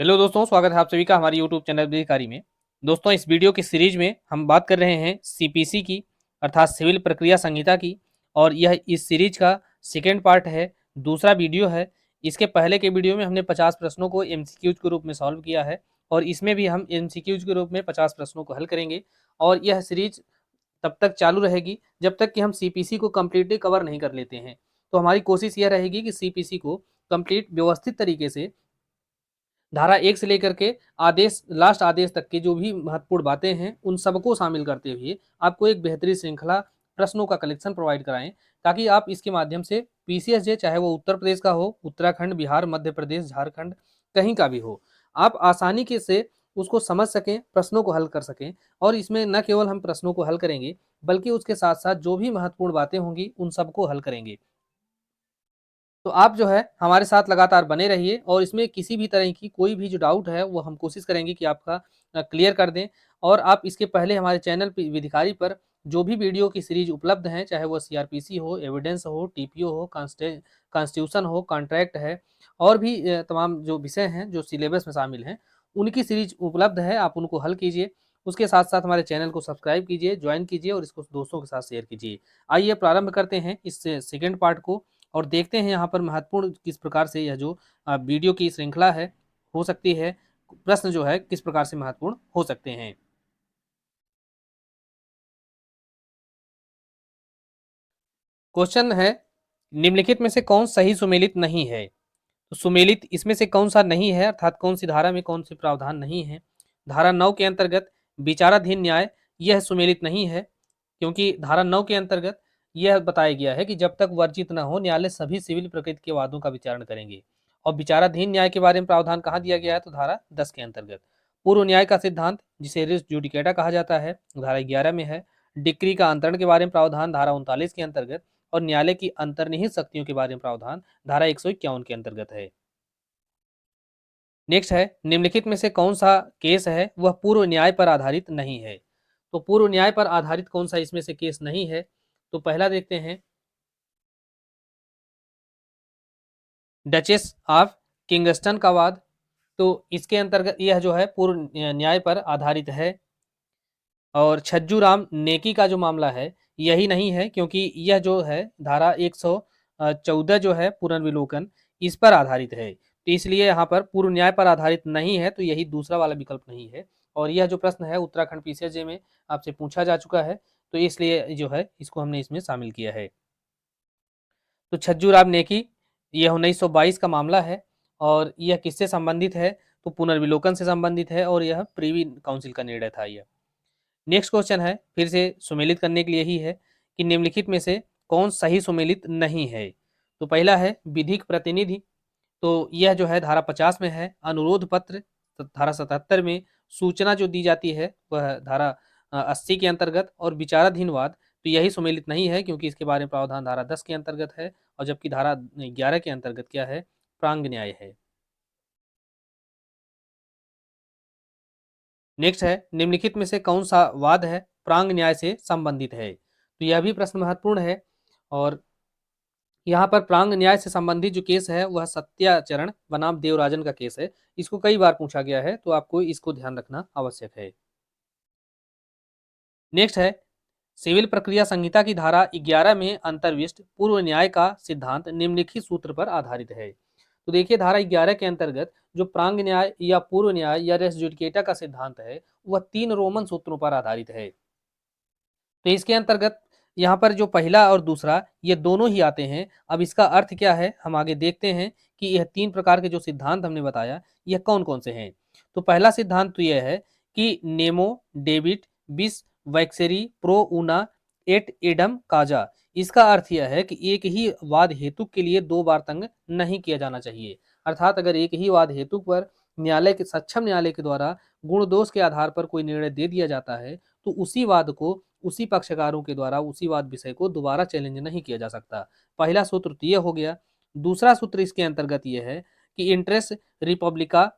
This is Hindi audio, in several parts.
हेलो दोस्तों, स्वागत है आप सभी का हमारे यूट्यूब चैनल अधिकारी में। दोस्तों, इस वीडियो की सीरीज में हम बात कर रहे हैं सीपीसी की, अर्थात सिविल प्रक्रिया संहिता की। और यह इस सीरीज का सेकेंड पार्ट है, दूसरा वीडियो है। इसके पहले के वीडियो में हमने 50 प्रश्नों को एमसीक्यूज के रूप में सॉल्व किया है और इसमें भी हम एमसीक्यूज के रूप में 50 प्रश्नों को हल करेंगे। और यह सीरीज तब तक चालू रहेगी जब तक कि हम सीपीसी को कम्प्लीटली कवर नहीं कर लेते हैं। तो हमारी कोशिश यह रहेगी कि सीपीसी को कंप्लीट व्यवस्थित तरीके से धारा 1 से लेकर के आदेश लास्ट आदेश तक की जो भी महत्वपूर्ण बातें हैं उन सबको शामिल करते हुए आपको एक बेहतरीन श्रृंखला प्रश्नों का कलेक्शन प्रोवाइड कराएं, ताकि आप इसके माध्यम से पीसीएसजे चाहे वो उत्तर प्रदेश का हो, उत्तराखंड, बिहार, मध्य प्रदेश, झारखंड, कहीं का भी हो, आप आसानी के से उसको समझ सकें, प्रश्नों को हल कर सकें। और इसमें न केवल हम प्रश्नों को हल करेंगे बल्कि उसके साथ साथ जो भी महत्वपूर्ण बातें होंगी उन सबको हल करेंगे। तो आप जो है हमारे साथ लगातार बने रहिए और इसमें किसी भी तरह की कोई भी जो डाउट है वो हम कोशिश करेंगे कि आपका क्लियर कर दें। और आप इसके पहले हमारे चैनल पे विधिकारी पर जो भी वीडियो की सीरीज उपलब्ध है, चाहे वो सीआरपीसी हो, एविडेंस हो, टीपीओ हो, कॉन्स्टिट्यूशन हो, कॉन्ट्रैक्ट है, और भी तमाम जो विषय हैं जो सिलेबस में शामिल हैं, उनकी सीरीज उपलब्ध है। आप उनको हल कीजिए, उसके साथ साथ हमारे चैनल को सब्सक्राइब कीजिए, ज्वाइन कीजिए और इसको दोस्तों के साथ शेयर कीजिए। आइए प्रारंभ करते हैं इस सेकेंड पार्ट को और देखते हैं यहाँ पर महत्वपूर्ण किस प्रकार से यह जो वीडियो की श्रृंखला है हो सकती है, प्रश्न जो है किस प्रकार से महत्वपूर्ण हो सकते हैं। क्वेश्चन है, निम्नलिखित में से कौन सही सुमेलित नहीं है। तो सुमेलित इसमें से कौन सा नहीं है, अर्थात कौन सी धारा में कौन सी प्रावधान नहीं है। धारा 9 के अंतर्गत विचाराधीन न्याय यह सुमेलित नहीं है, क्योंकि धारा 9 के अंतर्गत यह बताया गया है कि जब तक वर्जित न हो न्यायालय सभी सिविल प्रकृति के वादों का विचारण करेंगे। और विचाराधीन न्याय के बारे में प्रावधान कहाँ दिया गया है, तो धारा 10 के अंतर्गत। पूर्व न्याय का सिद्धांत जिसे रिस जुडिकेटा कहा जाता है, धारा 11 में है। डिक्री का अंतरण के बारे में प्रावधान धारा 39 के अंतर्गत। और न्यायालय की अंतर्निहित शक्तियों के बारे में प्रावधान धारा 151 के अंतर्गत है। नेक्स्ट है, निम्नलिखित में से कौन सा केस है वह पूर्व न्याय पर आधारित नहीं है। तो पूर्व न्याय पर आधारित कौन सा इसमें से केस नहीं है, तो पहला देखते हैं, डचेस ऑफ किंगस्टन का वाद। तो इसके अंतर्गत यह जो है पूर्व न्याय पर आधारित है। और छज्जू राम नेकी का जो मामला है यही नहीं है, क्योंकि यह जो है धारा 114 जो है पुनर्विलोकन, इस पर आधारित है। तो इसलिए यहाँ पर पूर्व न्याय पर आधारित नहीं है, तो यही दूसरा वाला विकल्प नहीं है। और यह जो प्रश्न है उत्तराखंड पीसीएसजे में आपसे पूछा जा चुका है, तो इसलिए जो है इसको हमने इसमें शामिल किया है। तो छज्जू राम नेकी यह 1922 का मामला है और यह किससे संबंधित है, तो पुनर्विलोकन से संबंधित है और यह प्रीवी काउंसिल का निर्णय था यह। नेक्स्ट क्वेश्चन है, फिर से सुमेलित करने के लिए ही है कि निम्नलिखित में से कौन सही सुमेलित नहीं है। तो पहला है विधिक प्रतिनिधि। तो यह जो है धारा 50 में है। अनुरोध पत्र धारा 77 में। सूचना जो दी जाती है वह धारा 80 के अंतर्गत। और विचाराधीन वाद तो यही सुमेलित नहीं है, क्योंकि इसके बारे में प्रावधान धारा 10 के अंतर्गत है। और जबकि धारा 11 के अंतर्गत क्या है, प्रांग न्याय है। नेक्स्ट है, निम्नलिखित में से कौन सा वाद है प्रांग न्याय से संबंधित है। तो यह भी प्रश्न महत्वपूर्ण है। और यहाँ पर प्रांग न्याय से संबंधित जो केस है वह सत्याचरण बनाम देवराजन का केस है। इसको कई बार पूछा गया है, तो आपको इसको ध्यान रखना आवश्यक है। नेक्स्ट है, सिविल प्रक्रिया संहिता की धारा 11 में अंतर्विष्ट पूर्व न्याय का सिद्धांत निम्नलिखित सूत्र पर आधारित है। तो देखिए, धारा 11 के अंतर्गत जो प्रांग न्याय या पूर्व न्याय या रेस जुडिकेटा का सिद्धांत है वह 3 रोमन सूत्रों पर आधारित है। तो इसके अंतर्गत यहाँ पर जो पहला और दूसरा ये दोनों ही आते हैं। अब इसका अर्थ क्या है हम आगे देखते हैं कि यह 3 प्रकार के जो सिद्धांत हमने बताया यह कौन कौन से हैं। तो पहला सिद्धांत तो यह है कि नेमो डेबिट बिस वैक्सेरी प्रो उना एट एडम काजा। इसका अर्थ यह है कि एक ही वाद हेतु के लिए 2 बार तंग नहीं किया जाना चाहिए। अर्थात अगर एक ही वाद हेतु पर न्यायालय के सक्षम न्यायालय के द्वारा गुण दोष के आधार पर कोई निर्णय दे दिया जाता है, तो उसी वाद को उसी पक्षकारों के द्वारा उसी वाद विषय को दोबारा चैलेंज नहीं किया जा सकता। पहला सूत्र तो यह हो गया। दूसरा सूत्र इसके अंतर्गत यह है कि इंट्रेस रिपब्लिका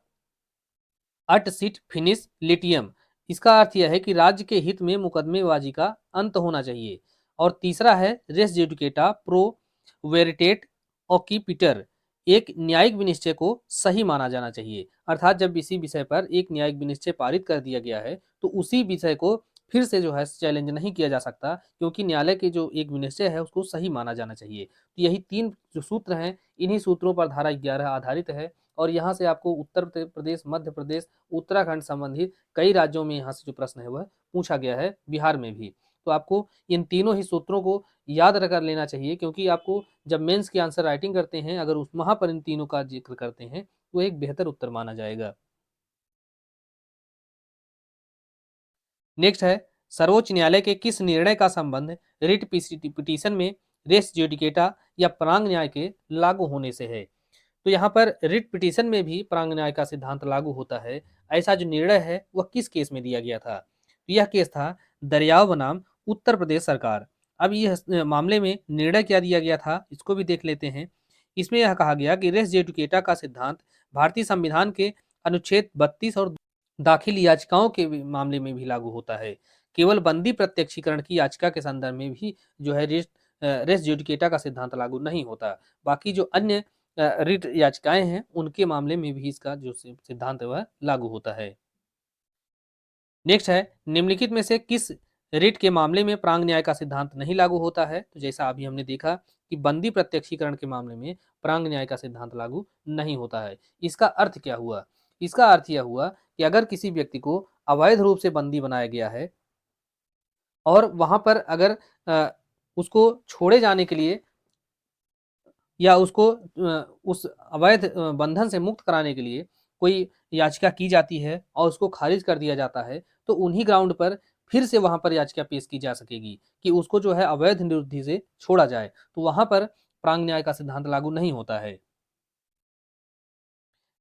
अट सिट फिनिश लिटियम। इसका अर्थ यह है कि राज्य के हित में मुकदमेबाजी का अंत होना चाहिए। और तीसरा है रेस जुडिकेटा प्रो वेरिटेट ओकिपिटर। एक न्यायिक विनिश्चय को सही माना जाना चाहिए। अर्थात जब किसी विषय पर एक न्यायिक विनिश्चय पारित कर दिया गया है तो उसी विषय को फिर से जो है चैलेंज नहीं किया जा सकता, क्योंकि न्यायालय के जो एक विनिश्चय है उसको सही माना जाना चाहिए। तो यही 3 जो सूत्र हैं, इन्हीं सूत्रों पर धारा 11 आधारित है और यहाँ से आपको उत्तर प्रदेश, मध्य प्रदेश, उत्तराखंड संबंधित कई राज्यों में यहाँ से जो प्रश्न है वह पूछा गया है, बिहार में भी। तो आपको इन तीनों ही सूत्रों को याद रख लेना चाहिए, क्योंकि आपको जब मेंस की आंसर राइटिंग करते हैं अगर उस वहां पर इन तीनों का जिक्र करते हैं तो एक बेहतर उत्तर माना जाएगा। नेक्स्ट है, सर्वोच्च न्यायालय के किस निर्णय का संबंध रिट पिटीशन में रेस जुडिकेटा या प्रांग न्याय के लागू होने से है? तो यहाँ पर रिट पिटीशन में भी प्रांग न्याय का सिद्धांत लागू होता है। ऐसा जो निर्णय है वह किस केस में दिया गया था? तो यह केस था दरियाव बनाम उत्तर प्रदेश सरकार। अब यह मामले में निर्णय क्या दिया गया था इसको भी देख लेते हैं। इसमें यह कहा गया कि रेस जेडुकेटा का सिद्धांत भारतीय संविधान के अनुच्छेद 32 और दाखिल याचिकाओं के मामले में भी लागू होता है। केवल बंदी प्रत्यक्षीकरण की याचिका के संदर्भ में भी जो है रेस जुडिकेटा का सिद्धांत लागू नहीं होता। बाकी जो अन्य रिट याचिकाएं हैं उनके मामले में भी इसका जो सिद्धांत है वह लागू होता है। नेक्स्ट है, निम्नलिखित में से किस रिट के मामले में प्रांग न्याय का सिद्धांत नहीं लागू होता है? तो जैसा अभी हमने देखा कि बंदी प्रत्यक्षीकरण के मामले में प्रांग न्याय का सिद्धांत लागू नहीं होता है। इसका अर्थ क्या हुआ? इसका अर्थ यह हुआ कि अगर किसी व्यक्ति को अवैध रूप से बंदी बनाया गया है और वहां पर अगर उसको छोड़े जाने के लिए या उसको उस अवैध बंधन से मुक्त कराने के लिए कोई याचिका की जाती है और उसको खारिज कर दिया जाता है, तो उन्हीं ग्राउंड पर फिर से वहां पर याचिका पेश की जा सकेगी कि उसको जो है अवैध निवृत्ति से छोड़ा जाए। तो वहां पर प्रांग न्याय का सिद्धांत लागू नहीं होता है।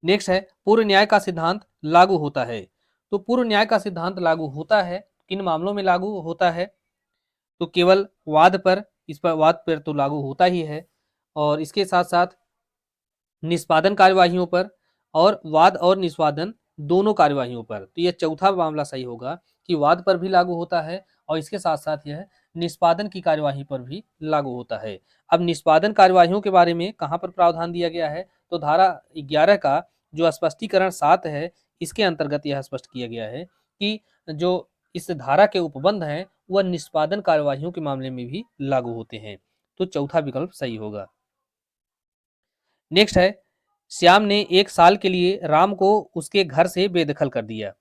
नेक्स्ट है, पूर्व न्याय का सिद्धांत लागू होता है। तो पूर्व न्याय का सिद्धांत लागू होता है, किन मामलों में लागू होता है? तो केवल वाद पर, इस पर वाद पर तो लागू होता ही है, और इसके साथ साथ निष्पादन कार्यवाहियों पर और वाद और निष्पादन दोनों कार्यवाहियों पर। तो यह चौथा मामला सही होगा कि वाद पर भी लागू होता है और इसके साथ साथ यह निष्पादन की कार्यवाही पर भी लागू होता है। अब निष्पादन कार्यवाहियों के बारे में कहाँ पर प्रावधान दिया गया है? तो धारा 11 का जो स्पष्टीकरण 7 है, इसके अंतर्गत यह स्पष्ट किया गया है कि जो इस धारा के उपबंध हैं वह निष्पादन कार्यवाहियों के मामले में भी लागू होते हैं। तो चौथा विकल्प सही होगा। नेक्स्ट है, श्याम ने 1 साल के लिए राम को उसके घर से बेदखल कर दिया।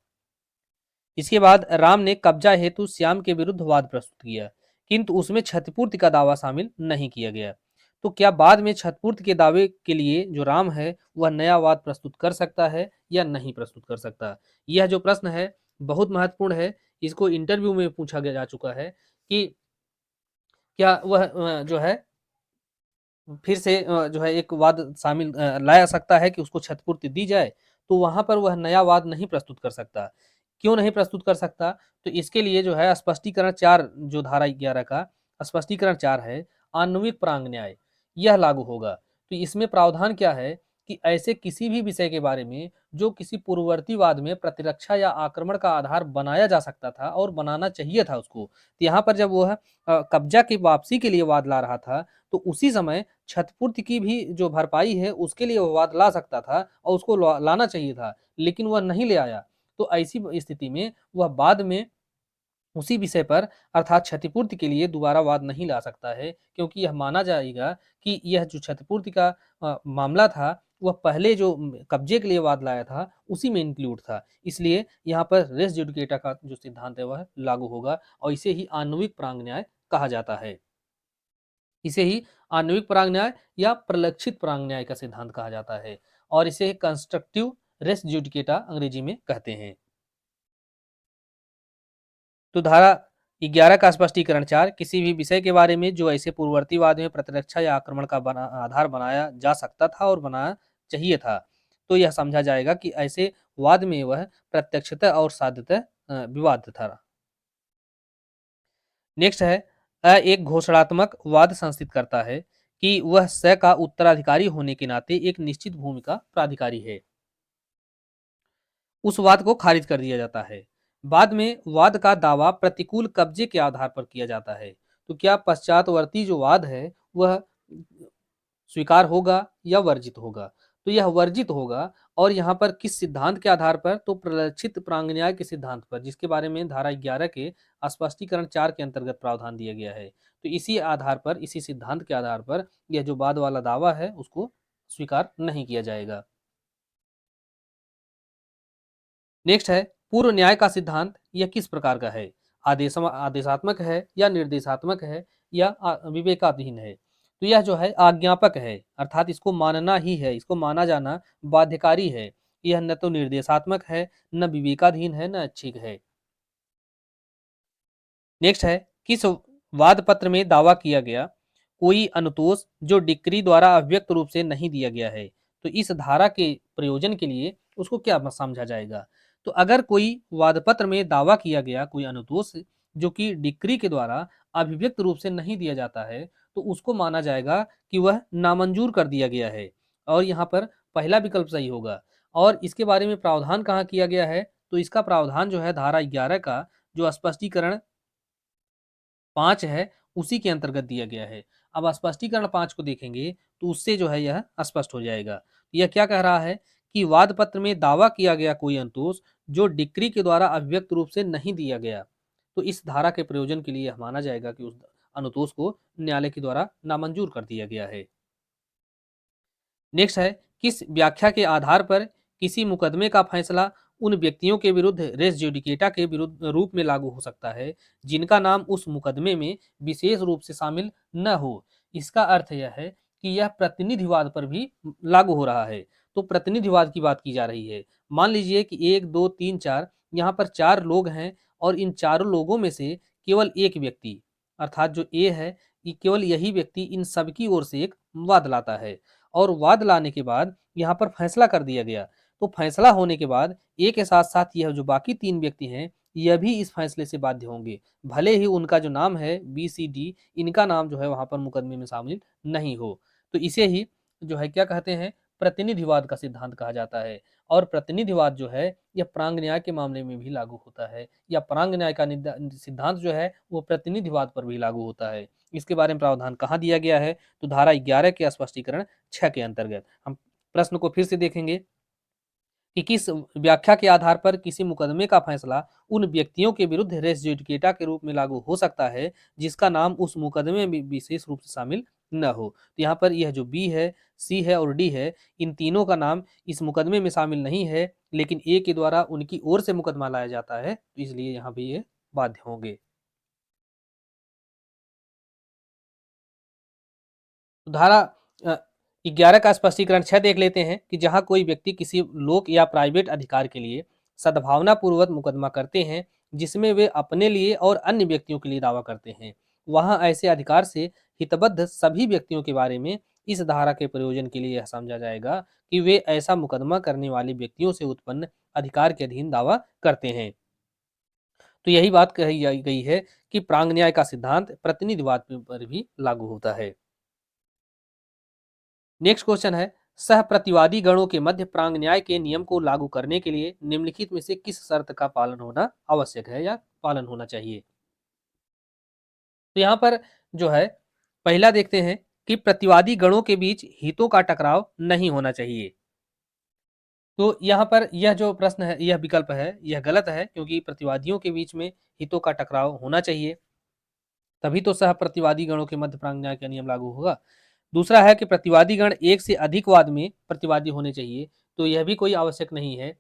इसके बाद राम ने कब्जा हेतु श्याम के विरुद्ध वाद प्रस्तुत किया, किंतु उसमें क्षतिपूर्ति का दावा शामिल नहीं किया गया। तो क्या बाद में क्षतिपूर्ति के दावे के लिए जो राम है वह नया वाद प्रस्तुत कर सकता है या नहीं प्रस्तुत कर सकता? यह जो प्रश्न है बहुत महत्वपूर्ण है। इसको इंटरव्यू में पूछा गया जा चुका है कि क्या वह जो है फिर से जो है एक वाद शामिल लाया सकता है कि उसको क्षतिपूर्ति दी जाए, तो वहां पर वह नया वाद नहीं प्रस्तुत कर सकता। क्यों नहीं प्रस्तुत कर सकता? तो इसके लिए जो है स्पष्टीकरण 4, जो धारा 11 का स्पष्टीकरण 4 है, आणविक प्रांग न्याय, यह लागू होगा। तो इसमें प्रावधान क्या है कि ऐसे किसी भी विषय के बारे में जो किसी पूर्ववर्ती वाद में प्रतिरक्षा या आक्रमण का आधार बनाया जा सकता था और बनाना चाहिए था उसको, तो यहाँ पर जब वह कब्जा की वापसी के लिए वाद ला रहा था, तो उसी समय क्षतिपूर्ति की भी जो भरपाई है उसके लिए वो वाद ला सकता था और उसको लाना चाहिए था, लेकिन वह नहीं ले आया। तो ऐसी स्थिति में वह बाद में उसी विषय पर अर्थात क्षतिपूर्ति के लिए दोबारा वाद नहीं ला सकता है, क्योंकि यह माना जाएगा कि यह जो क्षतिपूर्ति का मामला था वह पहले जो कब्जे के लिए वाद लाया था उसी में इंक्लूड था। इसलिए यहाँ पर रेस जुडिकेटा का जो सिद्धांत है वह लागू होगा और इसे ही आणविक प्रांग न्याय कहा जाता है। इसे ही आणविक प्रांग न्याय या प्रलक्षित प्रांग न्याय का सिद्धांत कहा जाता है और इसे कंस्ट्रक्टिव रेस जुडिकेटा अंग्रेजी में कहते हैं। तो धारा 11 का स्पष्टीकरण 4, किसी भी विषय के बारे में जो ऐसे पूर्ववर्तीवाद में प्रतिरक्षा या आक्रमण का आधार बनाया जा सकता था और बनाना चाहिए था, तो यह समझा जाएगा कि ऐसे वाद में वह प्रत्यक्षतः और साध्यतः विवाद था। नेक्स्ट है, एक घोषणात्मक वाद संस्थित करता है कि वह स का उत्तराधिकारी होने के नाते एक निश्चित भूमि का प्राधिकारी है। उस वाद को खारिज कर दिया जाता है। बाद में वाद का दावा प्रतिकूल कब्जे के आधार पर किया जाता है। तो क्या पश्चातवर्ती जो वाद है वह स्वीकार होगा या वर्जित होगा। तो यह वर्जित होगा, और यहाँ पर किस सिद्धांत के आधार पर, तो प्रलक्षित प्रांगन्याय के सिद्धांत पर, जिसके बारे में धारा 11 के स्पष्टीकरण 4 के अंतर्गत प्रावधान दिया गया है। तो इसी आधार पर, इसी सिद्धांत के आधार पर यह जो बाद वाला दावा है उसको स्वीकार नहीं किया जाएगा। नेक्स्ट है पूर्व न्याय का सिद्धांत, यह किस प्रकार का है? आदेशात्मक है या निर्देशात्मक है या विवेकाधीन है? तो यह जो है आज्ञापक है, अर्थात इसको मानना ही है, इसको माना जाना बाध्यकारी है। यह न तो निर्देशात्मक है, न विवेकाधीन है, न ऐच्छिक है। नेक्स्ट है किस वाद पत्र में दावा किया गया कोई अनुतोष जो डिक्री द्वारा अव्यक्त रूप से नहीं दिया गया है? तो इस धारा के प्रयोजन के लिए उसको क्या समझा जाएगा? तो अगर कोई वादपत्र में दावा किया गया कोई अनुतोष जो कि डिक्री के द्वारा अभिव्यक्त रूप से नहीं दिया जाता है, तो उसको माना जाएगा कि वह नामंजूर कर दिया गया है, और यहाँ पर पहला विकल्प सही होगा। और इसके बारे में प्रावधान कहाँ किया गया है? तो इसका प्रावधान जो है धारा 11 का जो स्पष्टीकरण 5 है उसी के अंतर्गत दिया गया है। अब स्पष्टीकरण 5 को देखेंगे तो उससे जो है यह स्पष्ट हो जाएगा। यह क्या कह रहा है कि वाद पत्र में दावा किया गया कोई अनुतोष जो डिक्री के द्वारा अभिव्यक्त रूप से नहीं दिया गया, तो इस धारा के प्रयोजन के लिए माना जाएगा कि उस अनुतोष को न्यायालय के द्वारा नामंजूर कर दिया गया है। नेक्स्ट है किस व्याख्या के आधार पर किसी मुकदमे का फैसला उन व्यक्तियों के विरुद्ध रेस जुडिकेटा के विरुद्ध रूप में लागू हो सकता है जिनका नाम उस मुकदमे में विशेष रूप से शामिल न हो? इसका अर्थ यह है कि यह प्रतिनिधिवाद पर भी लागू हो रहा है। तो प्रतिनिधिवाद की बात की जा रही है। मान लीजिए कि 1 2 3 4 यहाँ पर 4 लोग हैं, और इन चारों लोगों में से केवल एक व्यक्ति, अर्थात जो ए है, ये केवल यही व्यक्ति इन सबकी ओर से एक वाद लाता है, और वाद लाने के बाद यहाँ पर फैसला कर दिया गया। तो फैसला होने के बाद ए के साथ साथ यह जो बाकी 3 व्यक्ति हैं, यह भी इस फैसले से बाध्य होंगे, भले ही उनका जो नाम है बी सी डी, इनका नाम जो है वहां पर मुकदमे में शामिल नहीं हो। तो इसे ही जो है क्या कहते हैं, प्रतिनिधिवाद का सिद्धांत कहा जाता है। और प्रतिनिधिवाद जो है यह प्रांग न्याय के मामले में भी लागू होता है, या प्रांग न्याय का सिद्धांत जो है वो प्रतिनिधिवाद पर भी लागू होता है। इसके बारे में प्रावधान कहाँ दिया गया है? तो धारा 11 के स्पष्टीकरण 6 के अंतर्गत। हम प्रश्न को फिर से देखेंगे कि किस व्याख्या के आधार पर किसी मुकदमे का फैसला उन व्यक्तियों के विरुद्ध रेस जुडिकेटा के रूप में लागू हो सकता है जिसका नाम उस मुकदमे में विशेष रूप से शामिल न हो? तो यहाँ पर यह जो बी है, सी है और डी है, इन तीनों का नाम इस मुकदमे में शामिल नहीं है, लेकिन ए के द्वारा उनकी ओर से मुकदमा लाया जाता है, तो इसलिए यहाँ भी ये बाध्य होंगे। तो धारा 11 का स्पष्टीकरण 6 देख लेते हैं कि जहां कोई व्यक्ति किसी लोक या प्राइवेट अधिकार के लिए सद्भावना पूर्वक मुकदमा करते हैं जिसमें वे अपने लिए और अन्य व्यक्तियों के लिए दावा करते हैं, वहां ऐसे अधिकार से हितबद्ध सभी व्यक्तियों के बारे में इस धारा के प्रयोजन के लिए यह समझा जाएगा कि वे ऐसा मुकदमा करने वाले व्यक्तियों से उत्पन्न अधिकार के अधीन दावा करते हैं। तो यही बात कही गई है कि प्रांग न्याय का सिद्धांत प्रतिनिधिवाद पर भी लागू होता है। नेक्स्ट क्वेश्चन है सह प्रतिवादी गणों के मध्य प्रांग न्याय के नियम को लागू करने के लिए निम्नलिखित में से किस शर्त का पालन होना आवश्यक है या पालन होना चाहिए? तो यहाँ पर जो है पहला देखते हैं कि प्रतिवादी गणों के बीच हितों का टकराव नहीं होना चाहिए। तो यहाँ पर यह जो प्रश्न है, यह विकल्प है, यह गलत है, क्योंकि प्रतिवादियों के बीच में हितों का टकराव होना चाहिए, तभी तो सह प्रतिवादी गणों के मध्य प्रांग न्याय का नियम लागू होगा। दूसरा है कि प्रतिवादी गण एक से अधिक वाद में प्रतिवादी होने चाहिए, तो यह भी कोई आवश्यक नहीं है।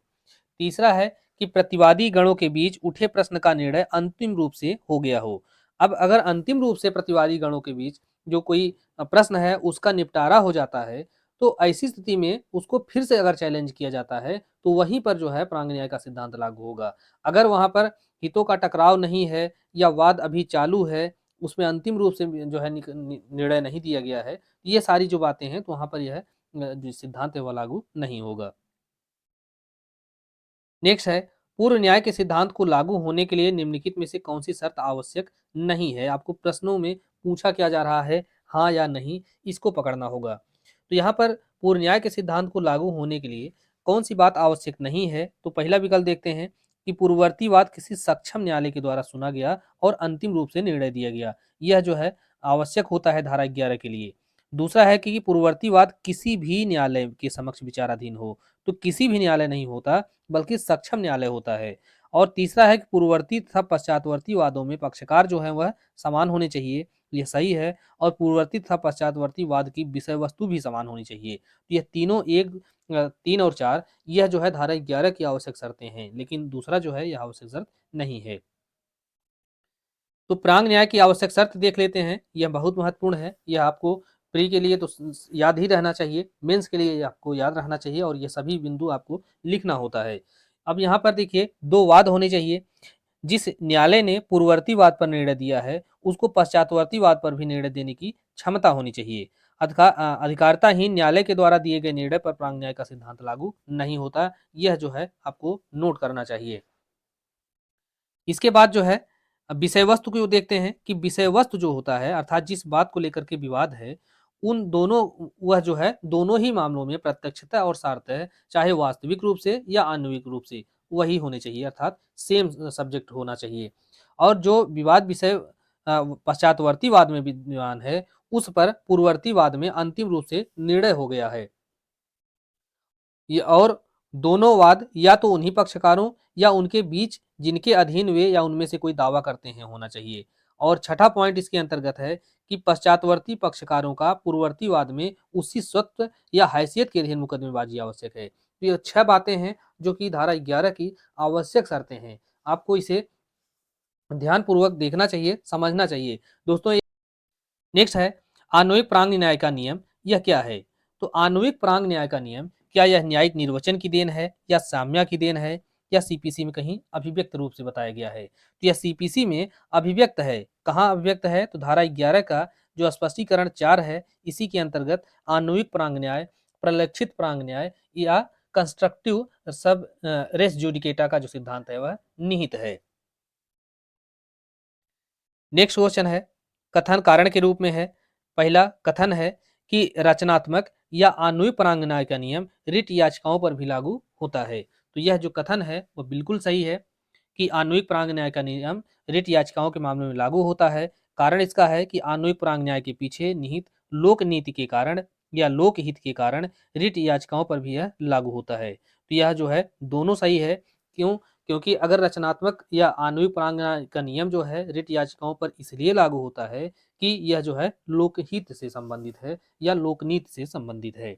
तीसरा है कि प्रतिवादी गणों के बीच उठे प्रश्न का निर्णय अंतिम रूप से हो गया हो। अब अगर अंतिम रूप से प्रतिवादी गणों के बीच जो कोई प्रश्न है उसका निपटारा हो जाता है, तो ऐसी स्थिति में उसको फिर से अगर चैलेंज किया जाता है तो वहीं पर जो है प्रांग न्याय का सिद्धांत लागू होगा। अगर वहां पर हितों का टकराव नहीं है या वाद अभी चालू है, उसमें अंतिम रूप से जो है निर्णय नहीं दिया गया है, ये सारी जो बातें हैं, तो वहां पर यह जो सिद्धांत है वह लागू नहीं होगा। नेक्स्ट है पूर्व न्याय के सिद्धांत को लागू होने के लिए निम्नलिखित में से कौन सी शर्त आवश्यक नहीं है? आपको प्रश्नों में पूछा क्या जा रहा है, हाँ या नहीं, इसको पकड़ना होगा। तो यहाँ पर पूर्व न्याय के सिद्धांत को लागू होने के लिए कौन सी बात आवश्यक नहीं है? तो पहला विकल्प देखते हैं कि पूर्ववर्तीवाद किसी सक्षम न्यायालय के द्वारा सुना गया और अंतिम रूप से निर्णय दिया गया, यह जो है आवश्यक होता है धारा 11 के लिए। दूसरा है कि पूर्ववर्तीवाद किसी भी न्यायालय के समक्ष विचाराधीन हो, तो किसी भी न्यायालय नहीं होता बल्कि सक्षम न्यायालय होता है। और तीसरा है कि पूर्ववर्ती तथा पश्चातवर्ती वादों में पक्षकार जो है वह समान होने चाहिए, ये सही है। और पूर्ववर्ती तथा पश्चातवर्ती वाद की विषय वस्तु भी समान होनी चाहिए। तो यह तीनों 3 और 4 यह जो है धारा 11 की आवश्यक शर्तें हैं, लेकिन दूसरा जो है यह आवश्यक शर्त नहीं है। तो प्रांग न्याय की आवश्यक शर्त देख लेते हैं, यह बहुत महत्वपूर्ण है। यह आपको प्री के लिए तो याद ही रहना चाहिए, मेंस के लिए आपको याद रखना चाहिए और ये सभी बिंदु आपको लिखना होता है। अब यहाँ पर देखिए 2 वाद होने चाहिए। जिस न्यायालय ने पूर्ववर्ती वाद पर निर्णय दिया है, उसको पश्चातवर्ती वाद पर भी निर्णय देने की क्षमता होनी चाहिए। अधिकारताहीन न्यायालय के द्वारा दिए गए निर्णय पर प्रांग न्याय का सिद्धांत लागू नहीं होता। यह जो है आपको नोट करना चाहिए। इसके बाद जो है विषय वस्तु को देखते हैं कि विषय वस्तु जो होता है अर्थात जिस बात को लेकर के विवाद है, उन दोनों वह जो है दोनों ही मामलों में प्रत्यक्षता और सार्थक चाहे वास्तविक रूप से या आणविक रूप से वही होने चाहिए, अर्थात सेम सब्जेक्ट होना चाहिए। और जो विवाद विषय पश्चातवर्तीवाद में विद्यमान है, उस पर पूर्ववर्तीवाद में अंतिम रूप से निर्णय हो गया है। ये और दोनों वाद या तो उन्हीं पक्षकारों या उनके बीच जिनके अधीन वे या उनमें से कोई दावा करते हैं होना चाहिए। और छठा पॉइंट इसके अंतर्गत है कि पश्चातवर्ती पक्षकारों का पूर्ववर्तीवाद में उसी स्वत्व या हैसियत के अधीन मुकदमेबाजी आवश्यक है। तो ये 6 बातें हैं जो कि धारा 11 की आवश्यक शर्तें हैं। आपको इसे ध्यानपूर्वक देखना चाहिए, समझना चाहिए। दोस्तों नेक्स्ट है आणविक प्रांग न्याय का नियम, यह क्या है? तो आणविक प्रांग न्याय का नियम क्या यह न्यायिक निर्वचन की देन है या साम्या की देन है या सीपीसी में कहीं अभिव्यक्त रूप से बताया गया है? तो यह सीपीसी में अभिव्यक्त है। कहाँ अभिव्यक्त है? तो धारा 11 का जो स्पष्टीकरण 4 है, इसी के अंतर्गत आणविक प्रांग न्याय, प्रलक्षित प्रांग न्याय या कंस्ट्रक्टिव सब रेस जुडिकेटा का जो सिद्धांत है वह निहित है। नेक्स्ट क्वेश्चन है कथन कारण के रूप में है। पहला कथन है कि रचनात्मक या आणविक प्रांग न्याय का नियम रिट याचिकाओं पर भी लागू होता है। तो यह जो कथन है वह बिल्कुल सही है कि आणविक प्रांग न्याय का नियम रिट याचिकाओं के मामले में लागू होता है। कारण इसका है कि आणविक प्रांग न्याय के पीछे निहित लोक नीति के कारण या लोकहित के कारण रिट याचिकाओं पर भी यह लागू होता है। तो यह जो है दोनों सही है। क्यों? क्योंकि अगर रचनात्मक या आणविक प्रांग न्याय का नियम जो है रिट याचिकाओं पर इसलिए लागू होता है कि यह जो है लोकहित से संबंधित है या लोकनीति से संबंधित है।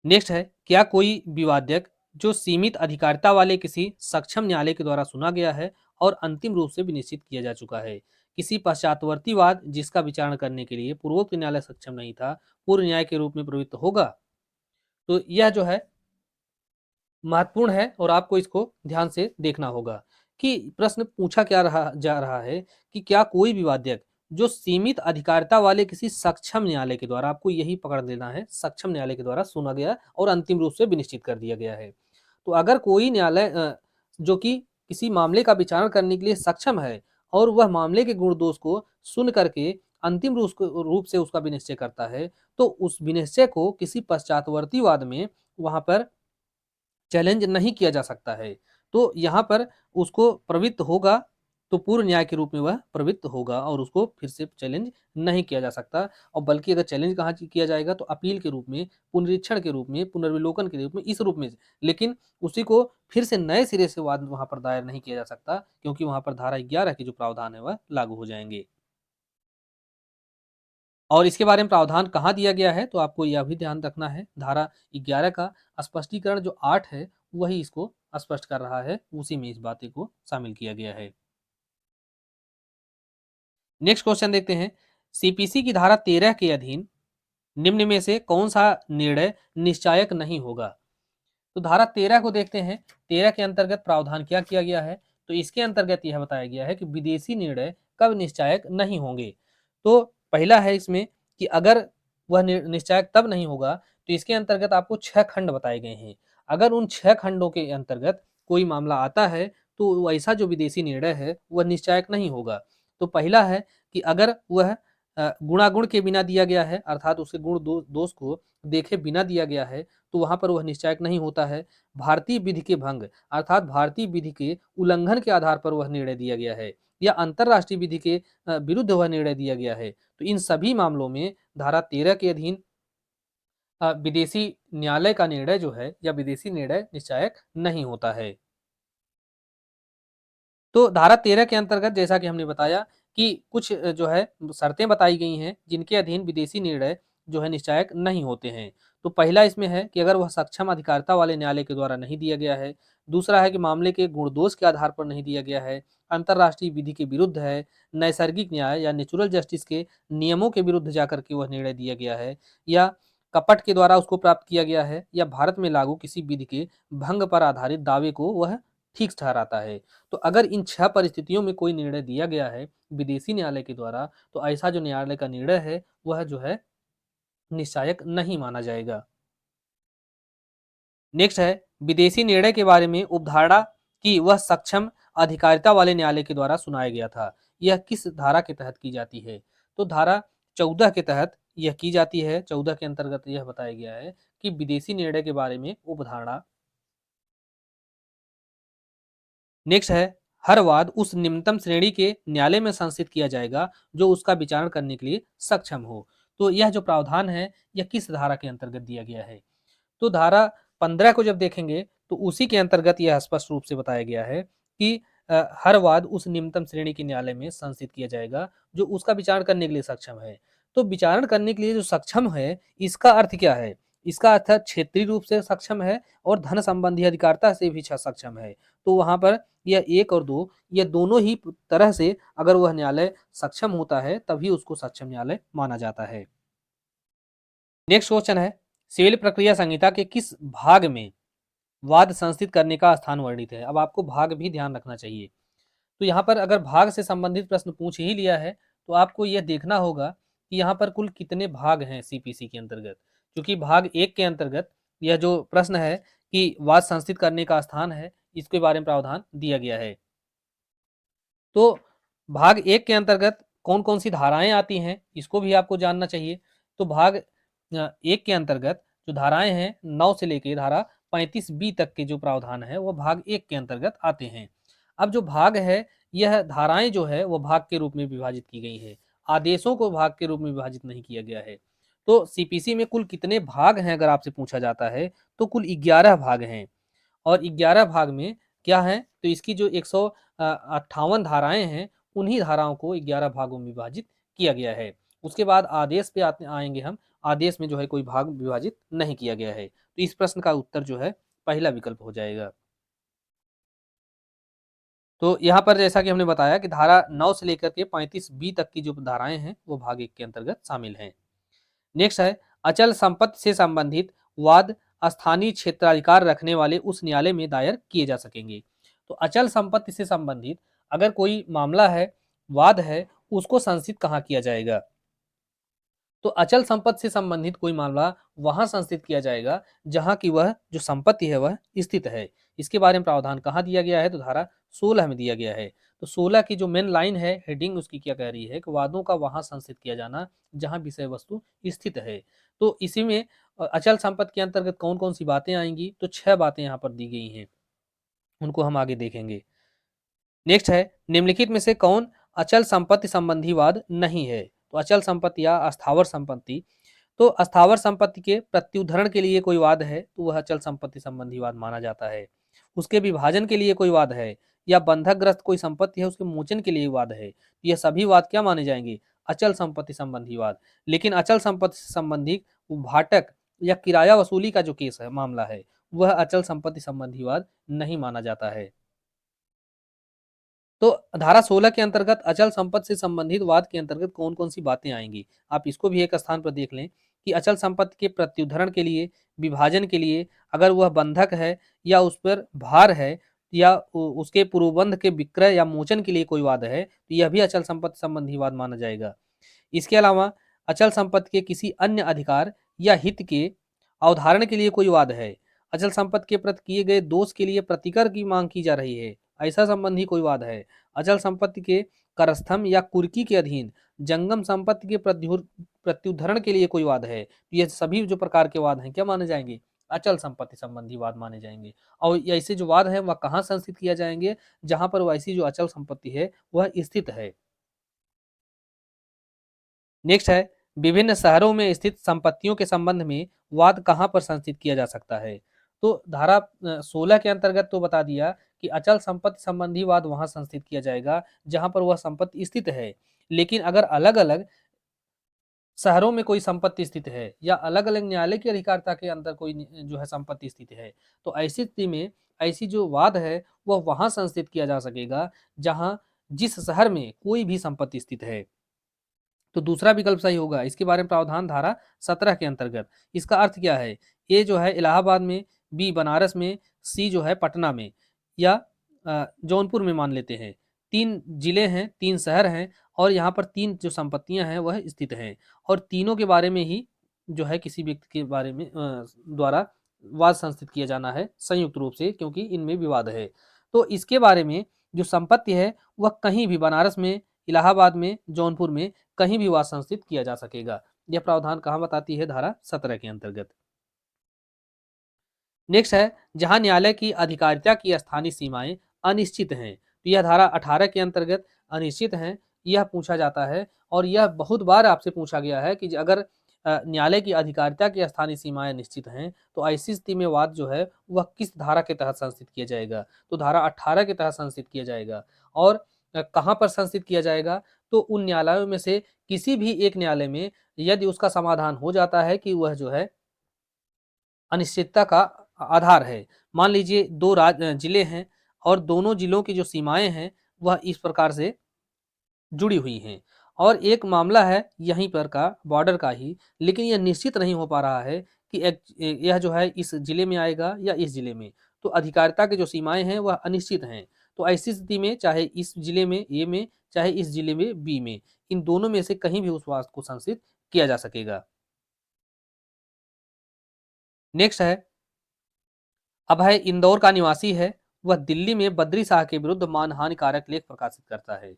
नेक्स्ट है क्या कोई विवादक जो सीमित अधिकारिता वाले किसी सक्षम न्यायालय के द्वारा सुना गया है और अंतिम रूप से विनिश्चित किया जा चुका है, किसी पश्चातवर्तीवाद जिसका विचारण करने के लिए पूर्वोक्त न्यायालय सक्षम नहीं था, पूर्व न्याय के रूप में प्रवृत्त होगा? तो यह जो है महत्वपूर्ण है और आपको इसको ध्यान से देखना होगा कि प्रश्न पूछा क्या जा रहा है कि क्या कोई विवादक जो सीमित अधिकारिता वाले किसी सक्षम न्यायालय के द्वारा, आपको यही पकड़ लेना है, सक्षम न्यायालय के द्वारा सुना गया और अंतिम रूप से विनिश्चित कर दिया गया है। तो अगर कोई न्यायालय जो कि किसी मामले का विचारण करने के लिए सक्षम है और वह मामले के गुण दोष को सुन करके अंतिम रूप से उसका विनिश्चय करता है, तो उस विनिश्चय को किसी पश्चातवर्तीवाद में वहां पर चैलेंज नहीं किया जा सकता है। तो यहाँ पर उसको प्रवृत्त होगा तो पूर्व न्याय के रूप में वह प्रवृत्त होगा और उसको फिर से चैलेंज नहीं किया जा सकता। और बल्कि अगर चैलेंज कहाँ किया जाएगा तो अपील के रूप में, पुनरीक्षण के रूप में, पुनर्विलोकन के रूप में, इस रूप में। लेकिन उसी को फिर से नए सिरे से वाद वहां पर दायर नहीं किया जा सकता क्योंकि वहां पर धारा 11 के जो प्रावधान है वह लागू हो जाएंगे। और इसके बारे में प्रावधान कहाँ दिया गया है तो आपको यह भी ध्यान रखना है, धारा 11 का स्पष्टीकरण जो 8 है वही इसको स्पष्ट कर रहा है, उसी में इस बातें को शामिल किया गया है। नेक्स्ट क्वेश्चन देखते हैं सीपीसी की धारा 13 के अधीन निम्न में से कौन सा निर्णय निश्चायक नहीं होगा? तो धारा 13 को देखते हैं, 13 के अंतर्गत प्रावधान क्या किया गया है? तो इसके अंतर्गत यह बताया गया है कि विदेशी निर्णय कब निश्चायक नहीं होंगे। तो पहला है इसमें कि अगर वह निश्चायक तब नहीं होगा तो इसके अंतर्गत आपको 6 खंड बताए गए हैं। अगर उन 6 खंडों के अंतर्गत कोई मामला आता है तो वैसा जो विदेशी निर्णय है वह निश्चायक नहीं होगा। तो पहला है कि अगर वह गुणागुण के बिना दिया गया है, अर्थात उसके गुण दोष को देखे बिना दिया गया है, तो वहां पर वह निश्चायक नहीं होता है। भारतीय विधि के भंग अर्थात भारतीय विधि के उल्लंघन के आधार पर वह निर्णय दिया गया है, या अंतरराष्ट्रीय विधि के विरुद्ध वह निर्णय दिया गया है, तो इन सभी मामलों में धारा 13 के अधीन विदेशी न्यायालय का निर्णय जो है या विदेशी निर्णय निश्चायक नहीं होता है। तो धारा 13 के अंतर्गत जैसा कि हमने बताया कि कुछ जो है शर्तें बताई गई हैं जिनके अधीन विदेशी निर्णय जो है निश्चायक नहीं होते हैं। तो पहला इसमें है कि अगर वह सक्षम अधिकारिता वाले न्यायालय के द्वारा नहीं दिया गया है। दूसरा है कि मामले के गुण दोष के आधार पर नहीं दिया गया है, अंतरराष्ट्रीय विधि के विरुद्ध है, नैसर्गिक न्याय या नेचुरल जस्टिस के नियमों के विरुद्ध जाकर के वह निर्णय दिया गया है, या कपट के द्वारा उसको प्राप्त किया गया है, या भारत में लागू किसी विधि के भंग पर आधारित दावे को वह ठीक ठहराता है। तो अगर इन 6 परिस्थितियों में कोई निर्णय दिया गया है विदेशी न्यायालय के द्वारा, तो ऐसा जो न्यायालय का निर्णय है वह जो है निश्चायक नहीं माना जाएगा। नेक्स्ट है विदेशी निर्णय के बारे में उपधारणा कि वह सक्षम अधिकारिता वाले न्यायालय के द्वारा सुनाया गया था। यह किस धारा के तहत की जाती है? तो धारा 14 के तहत यह की जाती है। 14 के अंतर्गत यह बताया गया है कि विदेशी निर्णय के बारे में उपधारणा। नेक्स्ट है हर वाद उस निम्नतम श्रेणी के न्यायालय में संस्थित किया जाएगा जो उसका विचारण करने के लिए सक्षम हो। तो यह जो प्रावधान है यह किस धारा के अंतर्गत दिया गया है? तो धारा 15 को जब देखेंगे तो उसी के अंतर्गत यह स्पष्ट रूप से बताया गया है कि हर वाद उस निम्नतम श्रेणी के न्यायालय में संस्थित किया जाएगा जो उसका विचारण करने के लिए सक्षम है। तो विचारण करने के लिए जो सक्षम है इसका अर्थ क्या है? इसका अर्थ क्षेत्रीय रूप से सक्षम है और धन संबंधी अधिकारिता से भी सक्षम है। तो वहां पर यह 1 और 2 ये दोनों ही तरह से अगर वह न्यायालय सक्षम होता है तभी उसको सक्षम न्यायालय माना जाता है। नेक्स्ट क्वेश्चन है सिविल प्रक्रिया संहिता के किस भाग में वाद संस्थित करने का स्थान वर्णित है? अब आपको भाग भी ध्यान रखना चाहिए। तो यहाँ पर अगर भाग से संबंधित प्रश्न पूछ ही लिया है तो आपको यह देखना होगा कि यहाँ पर कुल कितने भाग हैं सीपीसी के अंतर्गत, क्योंकि भाग 1 के अंतर्गत यह जो प्रश्न है कि वाद संस्थित करने का स्थान है इसके बारे में प्रावधान दिया गया है। तो भाग 1 के अंतर्गत कौन कौन सी धाराएं आती हैं इसको भी आपको जानना चाहिए। तो भाग 1 के अंतर्गत जो धाराएं हैं 9 से लेकर धारा 35 बी तक के जो प्रावधान है वो भाग 1 के अंतर्गत आते हैं। अब जो भाग है यह धाराएं जो है वो भाग के रूप में विभाजित की गई है, आदेशों को भाग के रूप में विभाजित नहीं किया गया है। तो सीपीसी में कुल कितने भाग हैं अगर आपसे पूछा जाता है तो कुल 11 भाग हैं, और 11 भाग में क्या है तो इसकी जो 158 धाराएं हैं उन्हीं धाराओं को 11 भागों में विभाजित किया गया है। उसके बाद आदेश पे आएंगे हम। आदेश में जो है कोई भाग विभाजित नहीं किया गया है। तो इस प्रश्न का उत्तर जो है पहला विकल्प हो जाएगा। तो यहाँ पर जैसा कि हमने बताया कि धारा 9 से लेकर के 35 बी तक की जो धाराएं हैं वो भाग 1 के अंतर्गत शामिल हैं। नेक्स्ट है अचल संपत्ति से संबंधित वाद स्थानीय क्षेत्राधिकार रखने वाले उस न्यायालय में दायर किए जा सकेंगे। तो अचल संपत्ति से संबंधित अगर कोई मामला है, वाद है, उसको संस्थित कहाँ किया जाएगा? तो अचल संपत्ति से संबंधित कोई मामला वहां संस्थित किया जाएगा जहां की वह जो संपत्ति है वह स्थित है। इसके बारे में प्रावधान कहाँ दिया गया है? तो धारा 16 में दिया गया है। तो 16 की जो मेन लाइन है, हेडिंग उसकी क्या कह रही है कि वादों का वहां संस्थित किया जाना जहां विषय वस्तु स्थित है। तो इसी में अचल संपत्ति के अंतर्गत कौन कौन सी बातें आएंगी? तो 6 बातें यहाँ पर दी गई हैं, उनको हम आगे देखेंगे। नेक्स्ट है निम्नलिखित में से कौन अचल संपत्ति संबंधी वाद नहीं है? तो अचल संपत्ति या अस्थावर संपत्ति। तो अस्थावर संपत्ति के प्रत्युद्धरण के लिए कोई वाद है तो वह अचल संपत्ति संबंधी वाद माना जाता है। उसके विभाजन के लिए कोई वाद है या बंधकग्रस्त कोई संपत्ति है उसके मोचन के लिए वाद है, तो यह सभी वाद क्या माने जाएंगे? अचल संपत्ति संबंधी वाद। लेकिन अचल संपत्ति से संबंधित भाटक या किराया वसूली का जो केस है, मामला है, वह अचल संपत्ति संबंधी वाद नहीं माना जाता है। तो धारा 16 के अंतर्गत अचल संपत्ति से संबंधित वाद के अंतर्गत कौन कौन सी बातें आएंगी, आप इसको भी एक स्थान पर देख लें कि अचल संपत्ति के प्रत्युद्धरण के लिए, विभाजन के लिए, अगर वह बंधक है या उस पर भार है या उसके पूर्वबंध के विक्रय या मोचन के लिए कोई वाद है तो यह भी अचल संपत्ति संबंधी वाद माना जाएगा। इसके अलावा अचल संपत्ति के किसी अन्य अधिकार या हित के अवधारण के लिए कोई वाद है, अचल संपत्ति के प्रति किए गए दोष के लिए प्रतिकर की मांग की जा रही है, ऐसा संबंधी कोई वाद है, अचल संपत्ति के करस्थम या कुर्की के अधीन जंगम संपत्ति के प्रत्युद्धरण के लिए कोई वाद है, तो ये सभी जो प्रकार के वाद हैं क्या माने जाएंगे, अचल संपत्ति संबंधी वाद माने जाएंगे। और ऐसे जो वाद है वह कहाँ संस्थित किया जाएंगे, जहां पर वैसी जो अचल संपत्ति है वह स्थित है। नेक्स्ट है, विभिन्न शहरों में स्थित संपत्तियों के संबंध में वाद कहाँ पर संस्थित किया जा सकता है। तो धारा 16 के अंतर्गत तो बता दिया कि अचल संपत्ति संबंधी वाद वहां संस्थित किया जाएगा जहां पर वह संपत्ति स्थित है। लेकिन अगर अलग अलग शहरों में कोई संपत्ति स्थित है या अलग अलग न्यायालय की अधिकारिता के अंदर कोई जो है संपत्ति स्थित है, तो ऐसी स्थिति में ऐसी जो वाद है वह वहां संस्थित किया जा सकेगा जहां जिस शहर में कोई भी संपत्ति स्थित है। तो दूसरा विकल्प सही होगा। इसके बारे में प्रावधान धारा 17 के अंतर्गत। इसका अर्थ क्या है, ए जो है इलाहाबाद में, बी बनारस में, सी जो है पटना में या जौनपुर में मान लेते हैं। 3 जिले हैं, 3 शहर हैं और यहाँ पर 3 जो संपत्तियां हैं वह स्थित हैं और तीनों के बारे में ही जो है किसी व्यक्ति के बारे में द्वारा वाद संस्थित किया जाना है संयुक्त रूप से, क्योंकि इनमें विवाद है। तो इसके बारे में जो संपत्ति है वह कहीं भी बनारस में, इलाहाबाद में, जौनपुर में कहीं भी वाद संस्थित किया जा सकेगा। यह प्रावधान कहाँ बताती है, धारा 17 के अंतर्गत। नेक्स्ट है, जहां न्यायालय की अधिकारिता की स्थानीय सीमाएं अनिश्चित हैं, तो यह धारा 18 के अंतर्गत अनिश्चित हैं। यह पूछा जाता है और यह बहुत बार आपसे पूछा गया है कि अगर न्यायालय की अधिकारिता की स्थानीय सीमाएं निश्चित हैं तो ऐसी स्थिति में वाद जो है वह किस धारा के तहत संस्थित किया जाएगा, तो धारा 18 के तहत संस्थित किया जाएगा। और कहाँ पर संस्थित किया जाएगा, तो उन न्यायालयों में से किसी भी एक न्यायालय में यदि उसका समाधान हो जाता है कि वह जो है अनिश्चितता का आधार है। मान लीजिए 2 जिले हैं और दोनों जिलों की जो सीमाएं हैं वह इस प्रकार से जुड़ी हुई हैं और एक मामला है यहीं पर का बॉर्डर का ही, लेकिन यह निश्चित नहीं हो पा रहा है कि यह जो है इस जिले में आएगा या इस जिले में, तो अधिकारिता की जो सीमाएं हैं वह अनिश्चित हैं। तो ऐसी स्थिति में चाहे इस जिले में ए में, चाहे इस जिले में बी में, इन दोनों में से कहीं भी उस वाद को संस्थित किया जा सकेगा। नेक्स्ट है, अभय इंदौर का निवासी है, वह दिल्ली में बद्री शाह के विरुद्ध मानहानि कारक लेख प्रकाशित करता है।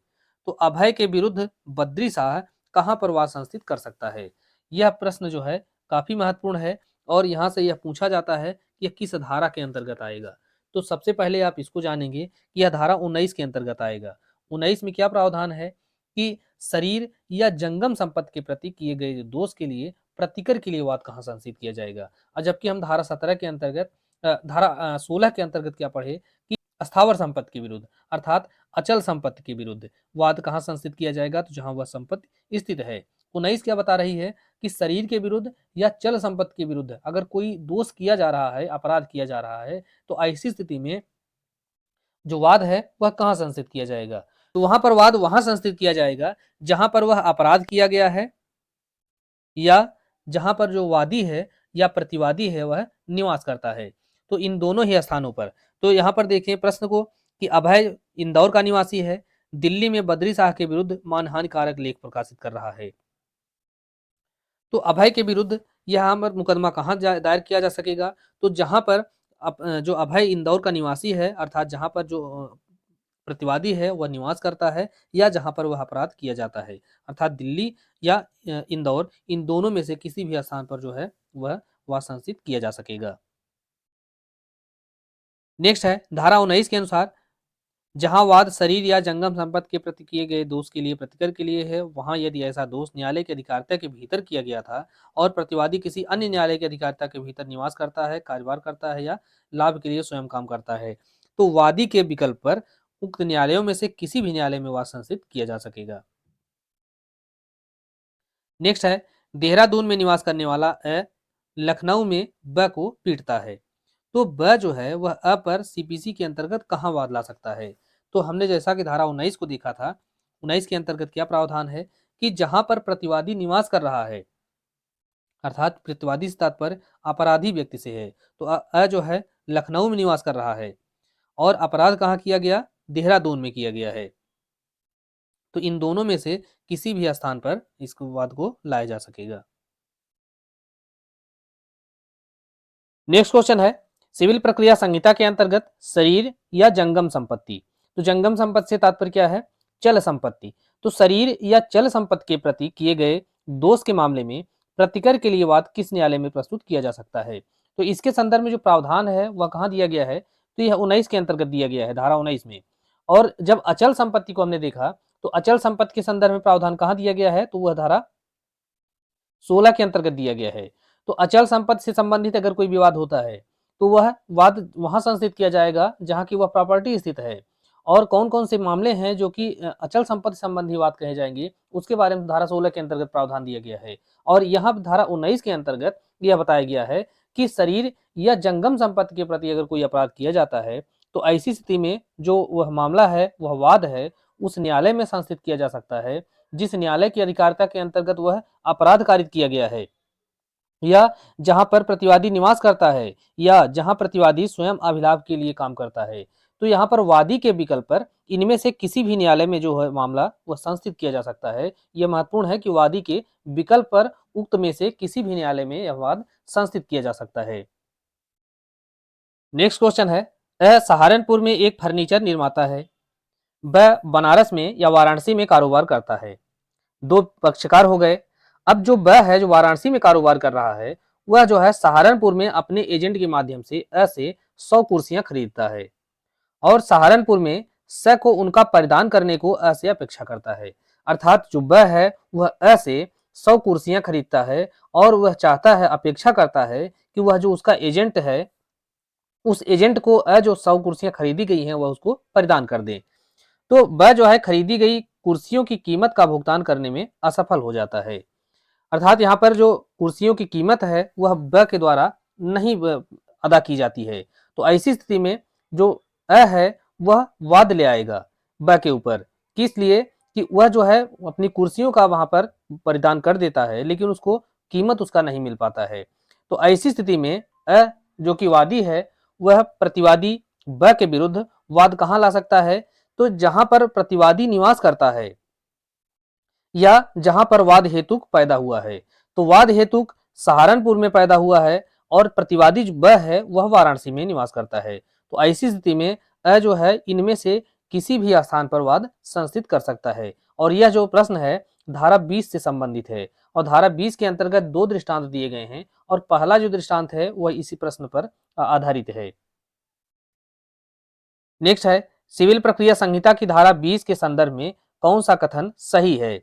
तो अभय के विरुद्ध बद्री शाह कहां पर वाद संस्थित कर सकता है, यह प्रश्न जो है काफी महत्वपूर्ण है और यहां से यह पूछा जाता है कि यह किस धारा के अंतर्गत आएगा। तो सबसे पहले आप इसको जानेंगे कि यह धारा 19 के अंतर्गत आएगा। 19 में क्या प्रावधान है कि शरीर या जंगम संपत्ति के प्रति किए गए दोष के लिए प्रतिकर के लिए वाद कहां संस्थित किया जाएगा। और जबकि हम धारा 17 के अंतर्गत धारा 16 के अंतर्गत क्या पढ़े कि स्थावर संपत्ति के विरुद्ध अर्थात अचल संपत्ति के विरुद्ध वाद कहां संस्थित किया जाएगा, तो जहां वह संपत्ति स्थित है। 19 क्या बता रही है कि शरीर के विरुद्ध या चल संपत्ति के विरुद्ध अगर कोई दोष किया जा रहा है, अपराध किया जा रहा है, तो ऐसी स्थिति में जो वाद है वह कहां संस्थित किया जाएगा, तो वहां पर वाद वहां संस्थित किया जाएगा जहां पर वह अपराध किया गया है या जहां पर जो वादी है या प्रतिवादी है वह निवास करता है। तो इन दोनों ही स्थानों पर, तो यहाँ पर देखें प्रश्न को कि अभय इंदौर का निवासी है, दिल्ली में बद्री शाह के विरुद्ध मानहानि कारक लेख प्रकाशित कर रहा है। तो अभय के विरुद्ध यहाँ पर मुकदमा कहाँ दायर किया जा सकेगा, तो जहां पर जो अभय इंदौर का निवासी है अर्थात जहां पर जो प्रतिवादी है वह निवास करता है या जहां पर वह अपराध किया जाता है, अर्थात दिल्ली या इंदौर, इन दोनों में से किसी भी स्थान पर जो है वह वाद संस्थित किया जा सकेगा। नेक्स्ट है, धारा 19 के अनुसार जहां वाद शरीर या जंगम संपत्ति के प्रति किए गए दोष के लिए प्रतिकर के लिए है, वहां यदि ऐसा दोष न्यायालय की अधिकारिता के भीतर किया गया था और प्रतिवादी किसी अन्य न्यायालय की अधिकारिता के भीतर निवास करता है, कार्यभार करता है या लाभ के लिए स्वयं काम करता है, तो वादी के विकल्प पर उक्त न्यायालयों में से किसी भी न्यायालय में वाद संस्थित किया जा सकेगा। नेक्स्ट है, देहरादून में निवास करने वाला अ लखनऊ में ब को पीटता है, तो ब जो है वह अ पर सीपीसी के अंतर्गत कहां वाद ला सकता है। तो हमने जैसा कि धारा 19 को देखा था, 19 के अंतर्गत क्या प्रावधान है कि जहां पर प्रतिवादी निवास कर रहा है अर्थात प्रतिवादी से तात्पर्य अपराधी व्यक्ति से है, तो अ जो है लखनऊ में निवास कर रहा है और अपराध कहाँ किया गया, देहरादून में किया गया है, तो इन दोनों में से किसी भी स्थान पर इस वाद को लाया जा सकेगा। नेक्स्ट क्वेश्चन है, सिविल प्रक्रिया संहिता के अंतर्गत शरीर या जंगम संपत्ति, तो जंगम संपत्ति से तात्पर्य क्या है, चल संपत्ति, तो शरीर या चल संपत्ति के प्रति किए गए दोष के मामले में प्रतिकर के लिए वाद किस न्यायालय में प्रस्तुत किया जा सकता है? तो इसके संदर्भ में जो प्रावधान है वह कहाँ दिया गया है? तो यह 19 के अंतर्गत दिया गया है, धारा 19 में। और जब अचल संपत्ति को हमने देखा तो अचल संपत्ति के संदर्भ में प्रावधान कहाँ दिया गया है? तो वह धारा 16 के अंतर्गत दिया गया है। तो अचल संपत्ति से संबंधित अगर कोई विवाद होता है तो वह वाद वहां संस्थित किया जाएगा जहां की वह प्रॉपर्टी स्थित है। और कौन कौन से मामले हैं जो कि अचल संपत्ति संबंधी वाद कहे जाएंगे, उसके बारे में धारा 16 के अंतर्गत प्रावधान दिया गया है। और यहाँ धारा 19 के अंतर्गत यह बताया गया है कि शरीर या जंगम संपत्ति के प्रति अगर कोई अपराध किया जाता है तो ऐसी स्थिति में जो वह मामला है, वह वाद है, उस न्यायालय में संस्थित किया जा सकता है जिस न्यायालय की अधिकारिता के अंतर्गत वह अपराध कारित किया गया है, या जहां पर प्रतिवादी निवास करता है, या जहां प्रतिवादी स्वयं अभिलाभ के लिए काम करता है। तो यहाँ पर वादी के विकल्प पर इनमें से किसी भी न्यायालय में जो है मामला वह संस्थित किया जा सकता है। यह महत्वपूर्ण है कि वादी के विकल्प पर उक्त में से किसी भी न्यायालय में यह वाद संस्थित किया जा सकता है। नेक्स्ट क्वेश्चन है, सहारनपुर में एक फर्नीचर निर्माता है, वह बनारस में या वाराणसी में कारोबार करता है। दो पक्षकार हो गए। अब जो वह है जो वाराणसी में कारोबार कर रहा है, वह जो है सहारनपुर में अपने एजेंट के माध्यम से से 100 कुर्सियां खरीदता है और सहारनपुर में स को उनका परिधान करने को से अपेक्षा करता है। अर्थात जो वह है वह से 100 कुर्सियां खरीदता है और वह चाहता है, अपेक्षा करता है कि वह जो उसका एजेंट है उस एजेंट को जो 100 कुर्सियां खरीदी गई हैं वह उसको परिधान कर दे। तो वह जो है खरीदी गई कुर्सियों की कीमत का भुगतान करने में असफल हो जाता है। अर्थात यहाँ पर जो कुर्सियों की कीमत है वह ब के द्वारा नहीं अदा की जाती है। तो ऐसी स्थिति में जो है वह वाद ले आएगा ब के ऊपर। किस लिए? कि वह जो है अपनी कुर्सियों का वहां पर परिधान कर देता है लेकिन उसको कीमत उसका नहीं मिल पाता है। तो ऐसी स्थिति में जो कि वादी है वह प्रतिवादी ब के विरुद्ध वाद कहाँ ला सकता है? तो जहां पर प्रतिवादी निवास करता है या जहां पर वाद हेतुक पैदा हुआ है। तो वाद हेतुक सहारनपुर में पैदा हुआ है और प्रतिवादी जो ब है वह वाराणसी में निवास करता है। तो ऐसी स्थिति में जो है इनमें से किसी भी स्थान पर वाद संस्थित कर सकता है। और यह जो प्रश्न है धारा 20 से संबंधित है और धारा 20 के अंतर्गत 2 दृष्टांत दिए गए हैं और पहला जो दृष्टांत है वह इसी प्रश्न पर आधारित है। नेक्स्ट है, सिविल प्रक्रिया संहिता की धारा 20 के संदर्भ में कौन सा कथन सही है?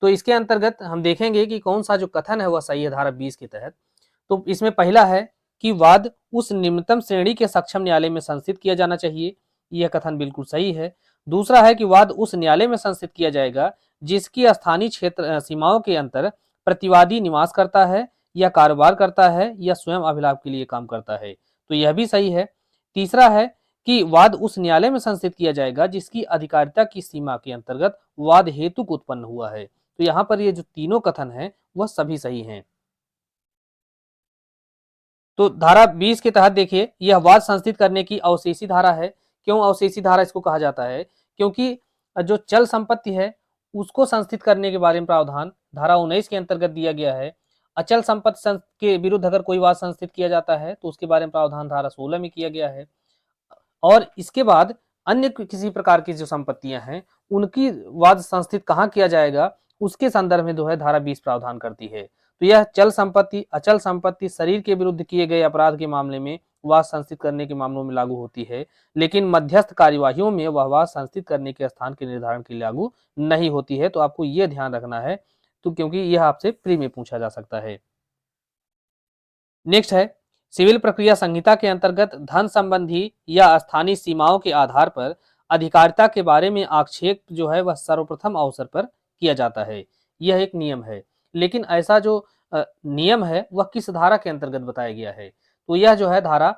तो इसके अंतर्गत हम देखेंगे कि कौन सा जो कथन है वह सही है धारा 20 के तहत। तो इसमें पहला है कि वाद उस निम्नतम श्रेणी के सक्षम न्यायालय में संस्थित किया जाना चाहिए, यह कथन बिल्कुल सही है। दूसरा है कि वाद उस न्यायालय में संस्थित किया जाएगा जिसकी स्थानीय क्षेत्र सीमाओं के अंतर प्रतिवादी निवास करता है या कारोबार करता है या स्वयं अभिलाभ के लिए काम करता है, तो यह भी सही है। तीसरा है कि वाद उस न्यायालय में संस्थित किया जाएगा जिसकी अधिकारिता की सीमा के अंतर्गत वाद हेतुक उत्पन्न हुआ है। तो यहाँ पर ये जो तीनों कथन हैं वह सभी सही हैं। तो धारा 20 के तहत देखिए यह वाद संस्थित करने की अवशेषी धारा है। क्यों अवशेषी धारा इसको कहा जाता है? क्योंकि जो चल संपत्ति है उसको संस्थित करने के बारे में प्रावधान धारा 19 के अंतर्गत दिया गया है। अचल संपत्ति के विरुद्ध अगर कोई वाद संस्थित किया जाता है तो उसके बारे में प्रावधान धारा 16 में किया गया है। और इसके बाद अन्य किसी प्रकार की जो संपत्तियां हैं उनकी वाद संस्थित कहाँ किया जाएगा उसके संदर्भ में जो है धारा 20 प्रावधान करती है। तो यह चल संपत्ति, अचल संपत्ति, शरीर के विरुद्ध किए गए अपराध के मामले में वाद संस्थित करने के मामलों में लागू होती है, लेकिन मध्यस्थ कार्यवाहियों में वह वाद संस्थित करने के स्थान के निर्धारण के लिए लागू नहीं होती है। तो आपको यह ध्यान रखना है, तो क्योंकि यह आपसे प्री में पूछा जा सकता है। नेक्स्ट है, सिविल प्रक्रिया संहिता के अंतर्गत धन संबंधी या स्थानीय सीमाओं के आधार पर अधिकारिता के बारे में आक्षेप जो है वह सर्वप्रथम अवसर पर किया जाता है, यह एक नियम है। लेकिन ऐसा जो नियम है वह किस धारा के अंतर्गत बताया गया है? तो यह जो है धारा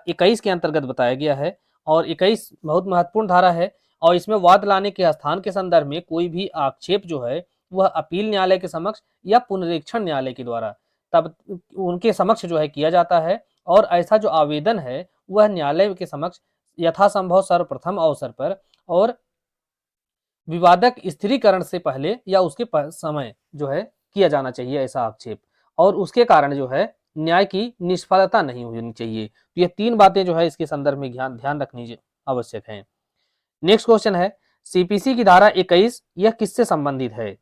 21 के अंतर्गत बताया गया है और 21 बहुत महत्वपूर्ण धारा है और इसमें वाद लाने के स्थान के संदर्भ में कोई भी आक्षेप जो है वह अपील न्यायालय के समक्ष या पुनरीक्षण न्यायालय के द्वारा तब उनके समक्ष जो है किया जाता है। और ऐसा जो आवेदन है वह न्यायालय के समक्ष यथासंभव सर्वप्रथम अवसर पर और विवादक स्थिरीकरण से पहले या उसके समय जो है किया जाना चाहिए ऐसा आक्षेप, और उसके कारण जो है न्याय की निष्फलता नहीं होनी चाहिए। तो ये तीन बातें जो है इसके संदर्भ में ध्यान रखनी आवश्यक है। नेक्स्ट क्वेश्चन है, सीपीसी की धारा 21 यह किससे संबंधित है?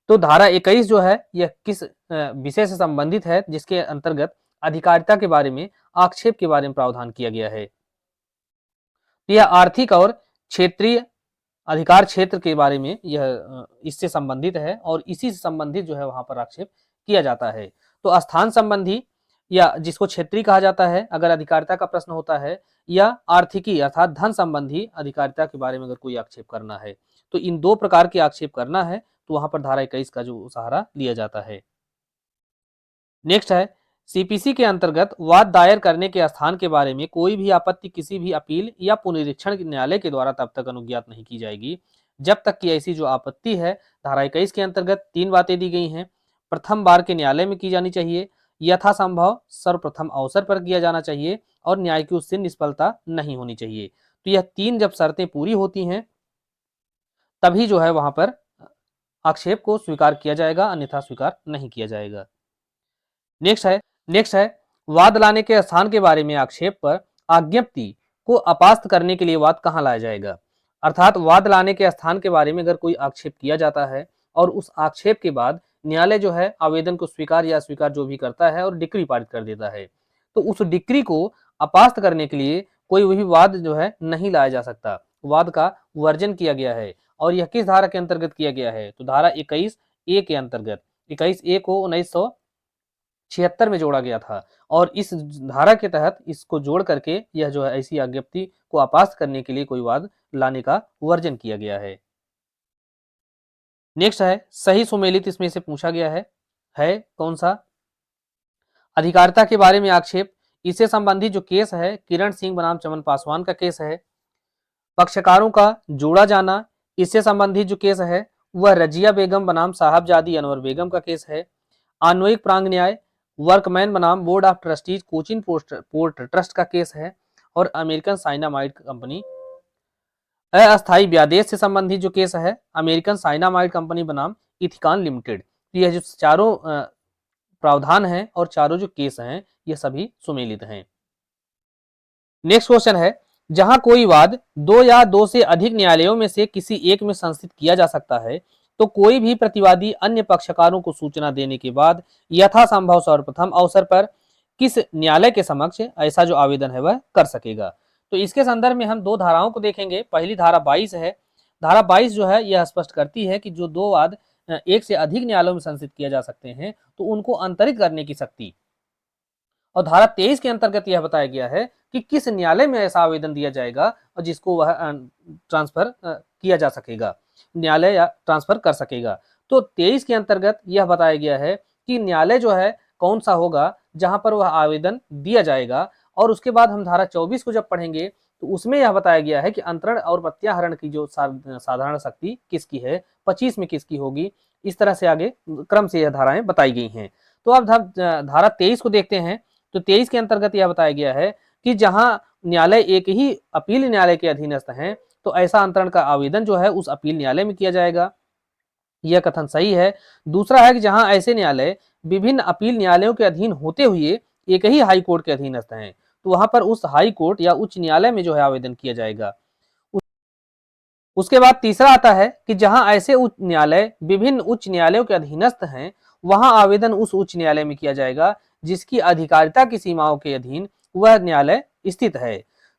तो धारा 21 जो है यह किस विषय से संबंधित है जिसके अंतर्गत अधिकारिता के बारे में, आक्षेप के बारे में प्रावधान किया गया है? तो यह आर्थिक और क्षेत्रीय अधिकार क्षेत्र के बारे में यह इससे संबंधित है और इसी से संबंधित जो है वहां पर आक्षेप किया जाता है। तो स्थान संबंधी या जिसको क्षेत्रीय कहा जाता है अगर अधिकारिता का प्रश्न होता है, या आर्थिकी अर्थात धन संबंधी अधिकारिता के बारे में अगर कोई आक्षेप करना है, तो इन दो प्रकार के आक्षेप करना है तो वहां पर धारा 21 का जो सहारा लिया जाता है। नेक्स्ट है, सीपीसी के अंतर्गत वाद दायर करने के स्थान के बारे में कोई भी आपत्ति किसी भी अपील या पुनरीक्षण न्यायालय के द्वारा तब तक अनुज्ञात नहीं की जाएगी जब तक कि ऐसी जो आपत्ति है धारा 21 के अंतर्गत 3 बातें दी गई हैं। प्रथम बार के न्यायालय में की जानी चाहिए, यथासंभव सर्वप्रथम अवसर पर किया जाना चाहिए और न्याय की उससे निष्फलता नहीं होनी चाहिए। तो यह 3 जब शर्तें पूरी होती हैं तभी जो है वहां पर आक्षेप को स्वीकार किया जाएगा, अन्यथा स्वीकार नहीं किया जाएगा। नेक्स्ट है वाद लाने के स्थान के बारे में आक्षेप पर आज्ञप्ति को अपास्त करने के लिए वाद कहां लाया जाएगा? अर्थात वाद लाने के स्थान के बारे में अगर कोई आक्षेप किया जाता है और उस आक्षेप के बाद न्यायालय जो है आवेदन को स्वीकार या अस्वीकार जो भी करता है और डिक्री पारित कर देता है, तो उस डिक्री को अपास्त करने के लिए कोई भी वाद जो है नहीं लाया जा सकता, वाद का वर्जन किया गया है। और यह किस धारा के अंतर्गत किया गया है? तो धारा 21A के अंतर्गत। 21A को 1976 में जोड़ा गया था और इस धारा के तहत इसको जोड़ करके यह जो है ऐसी आज्ञप्ति को अपास्त करने के लिए कोई वाद लाने का वर्जन किया गया है। नेक्स्ट है सही सुमेलित, इसमें से पूछा गया है कौन सा? अधिकारिता के बारे में आक्षेप, इससे संबंधित जो केस है किरण सिंह बनाम चमन पासवान का केस है। पक्षकारों का जोड़ा जाना, इससे संबंधित जो केस है वह रजिया बेगम बनाम साहबजादी अनवर बेगम का केस है। अन्वयिक प्रांग न्याय, वर्कमैन बनाम board of trustees Cochin port trust का केस है। और अमेरिकन साइनामाइड कंपनी अस्थायी व्यादेश से संबंधित जो केस है अमेरिकन साइनामाइड कंपनी बनाम इथिकॉन लिमिटेड। तो यह जो चारों प्रावधान हैं और चारों जो केस हैं ये सभी सुमेलित हैं। नेक्स्ट क्वेश्चन है, जहां कोई वाद 2 या 2 से अधिक न्यायालयों में से किसी एक में संस्थित किया जा सकता है तो कोई भी प्रतिवादी अन्य पक्षकारों को सूचना देने के बाद यथासंभव सर्वप्रथम अवसर पर किस न्यायालय के समक्ष ऐसा जो आवेदन है वह कर सकेगा। तो इसके संदर्भ में हम 2 धाराओं को देखेंगे। पहली धारा 22 है। धारा 22 जो है यह स्पष्ट करती है कि जो 2 वाद एक से अधिक न्यायालयों में संस्थित किया जा सकते हैं तो उनको अंतरित करने की शक्ति। और धारा 23 के अंतर्गत यह बताया गया है कि किस न्यायालय में ऐसा आवेदन दिया जाएगा और जिसको वह ट्रांसफर किया जा सकेगा, न्यायालय या ट्रांसफर कर सकेगा। तो 23 के अंतर्गत यह बताया गया है कि न्यायालय जो है कौन सा होगा जहां पर वह आवेदन दिया जाएगा। और उसके बाद हम धारा 24 को जब पढ़ेंगे तो उसमें यह बताया गया है कि अंतरण और प्रत्याहरण की जो साधारण शक्ति किसकी है, 25 में किसकी होगी। इस तरह से आगे क्रम से यह धाराएं बताई गई हैं। तो अब धारा 23 को देखते हैं। तो 23 के अंतर्गत यह बताया गया है कि जहां न्यायालय एक ही अपील न्यायालय के अधीनस्थ हैं तो ऐसा अंतरण का आवेदन जो है उस अपील न्यायालय में किया जाएगा। यह कथन सही है। दूसरा है कि जहां ऐसे न्यायालय विभिन्न अपील न्यायालयों के अधीन होते हुए एक ही हाई कोर्ट के अधीनस्थ हैं तो वहां पर उस हाई कोर्ट या उच्च न्यायालय में जो है आवेदन किया जाएगा। उसके बाद तीसरा आता है कि जहां ऐसे उच्च न्यायालय विभिन्न उच्च न्यायालयों के अधीनस्थ हैं वहां आवेदन उस उच्च न्यायालय में किया जाएगा जिसकी अधिकारिता की सीमाओं के अधीन वह न्यायालय स्थित है।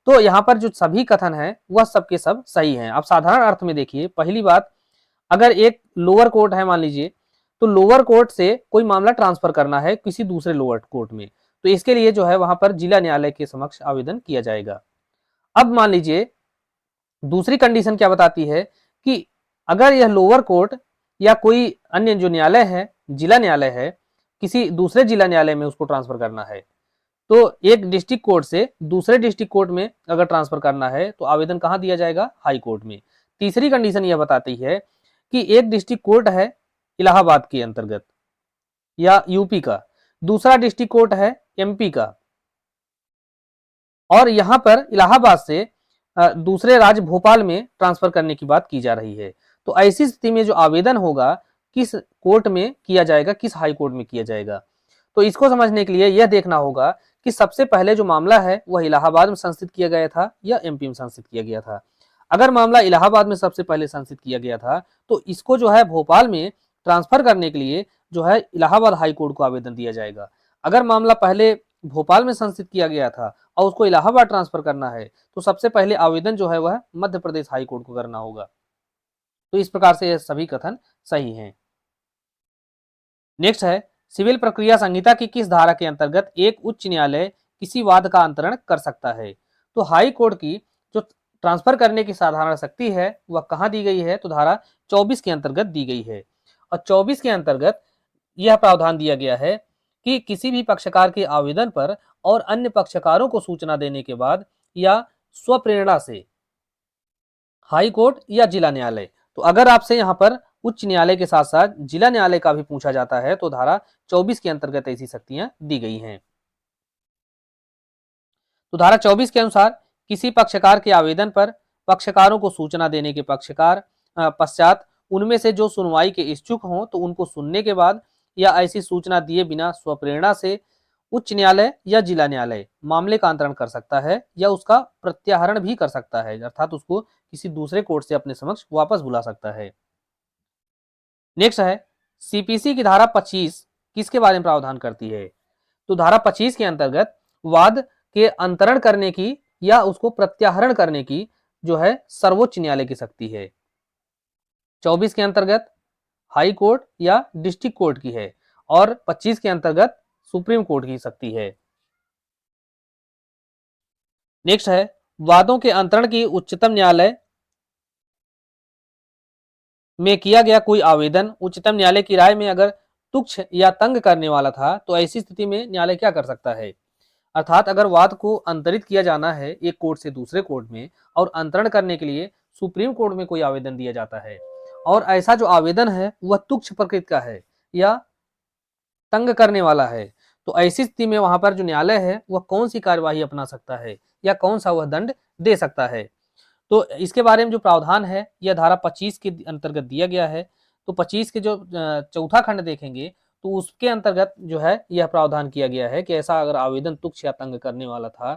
तो यहाँ पर जो सभी कथन है वह सबके सब सही हैं। अब साधारण अर्थ में देखिए, पहली बात, अगर एक लोअर कोर्ट है मान लीजिए, तो लोअर कोर्ट से कोई मामला ट्रांसफर करना है किसी दूसरे लोअर कोर्ट में, तो इसके लिए जो है वहां पर जिला न्यायालय के समक्ष आवेदन किया जाएगा। अब मान लीजिए दूसरी कंडीशन क्या बताती है कि अगर यह लोअर कोर्ट या कोई अन्य जो न्यायालय है, जिला न्यायालय है, किसी दूसरे जिला न्यायालय में उसको ट्रांसफर करना है, तो एक डिस्ट्रिक्ट कोर्ट से दूसरे डिस्ट्रिक्ट कोर्ट में अगर ट्रांसफर करना है तो आवेदन कहां दिया जाएगा? हाई कोर्ट में। तीसरी कंडीशन यह बताती है कि एक डिस्ट्रिक्ट कोर्ट है इलाहाबाद के अंतर्गत या यूपी का, दूसरा डिस्ट्रिक्ट कोर्ट है एमपी का, और यहां पर इलाहाबाद से दूसरे राज्य भोपाल में ट्रांसफर करने की बात की जा रही है। तो ऐसी स्थिति में जो आवेदन होगा किस कोर्ट में किया जाएगा, किस हाई कोर्ट में किया जाएगा। तो इसको समझने के लिए यह देखना होगा कि सबसे पहले जो मामला है वह इलाहाबाद में संस्थित किया गया था या एमपी में संस्थित किया गया था। अगर मामला इलाहाबाद में सबसे पहले संस्थित किया गया था तो इसको जो है भोपाल में ट्रांसफर करने के लिए जो है इलाहाबाद हाई कोर्ट को आवेदन दिया जाएगा। अगर मामला पहले भोपाल में संस्थित किया गया था और उसको इलाहाबाद ट्रांसफर करना है तो सबसे पहले आवेदन जो है वह मध्य प्रदेश हाई कोर्ट को करना होगा। तो इस प्रकार से यह सभी कथन सही हैं। नेक्स्ट है, सिविल प्रक्रिया संहिता की किस धारा के अंतर्गत एक उच्च न्यायालय किसी वाद का अंतरण कर सकता है? तो हाई कोर्ट की जो ट्रांसफर करने की साधारण शक्ति है वह कहाँ दी गई है? तो धारा 24 के अंतर्गत दी गई है। और 24 के अंतर्गत यह प्रावधान दिया गया है कि किसी भी पक्षकार के आवेदन पर और अन्य पक्षकारों को सूचना देने के बाद या स्वप्रेरणा से हाई कोर्ट या जिला न्यायालय, तो अगर आपसे यहाँ पर उच्च न्यायालय के साथ साथ जिला न्यायालय का भी पूछा जाता है तो धारा 24 के अंतर्गत ऐसी शक्तियां दी गई हैं। तो धारा 24 के अनुसार किसी पक्षकार के आवेदन पर पक्षकारों को सूचना देने के पश्चात उनमें से जो सुनवाई के इच्छुक हों तो उनको सुनने के बाद या ऐसी सूचना दिए बिना स्वप्रेरणा से उच्च न्यायालय या जिला न्यायालय मामले का अंतरण कर सकता है या उसका प्रत्याहरण भी कर सकता है, अर्थात उसको किसी दूसरे कोर्ट से अपने समक्ष वापस बुला सकता है। नेक्स्ट है, सीपीसी की धारा 25 किसके बारे में प्रावधान करती है? तो धारा 25 के अंतर्गत वाद के अंतरण करने की या उसको प्रत्याहरण करने की जो है सर्वोच्च न्यायालय की शक्ति है। 24 के अंतर्गत हाई कोर्ट या डिस्ट्रिक्ट कोर्ट की है और 25 के अंतर्गत सुप्रीम कोर्ट की शक्ति है। नेक्स्ट है, वादों के अंतरण की उच्चतम न्यायालय में किया गया कोई आवेदन उच्चतम न्यायालय की राय में अगर तुच्छ या तंग करने वाला था तो ऐसी स्थिति में न्यायालय क्या कर सकता है? अर्थात अगर वाद को अंतरित किया जाना है एक कोर्ट से दूसरे कोर्ट में और अंतरण करने के लिए सुप्रीम कोर्ट में कोई आवेदन दिया जाता है और ऐसा जो आवेदन है वह तुच्छ प्रकृति का है या तंग करने वाला है, तो ऐसी स्थिति में वहां पर जो न्यायालय है वह कौन सी कार्यवाही अपना सकता है या कौन सा वह दंड दे सकता है? तो इसके बारे में जो प्रावधान है यह धारा 25 के अंतर्गत दिया गया है। तो 25 के जो चौथा खंड देखेंगे तो उसके अंतर्गत जो है यह प्रावधान किया गया है कि ऐसा अगर आवेदन तुच्छ या तंग करने वाला था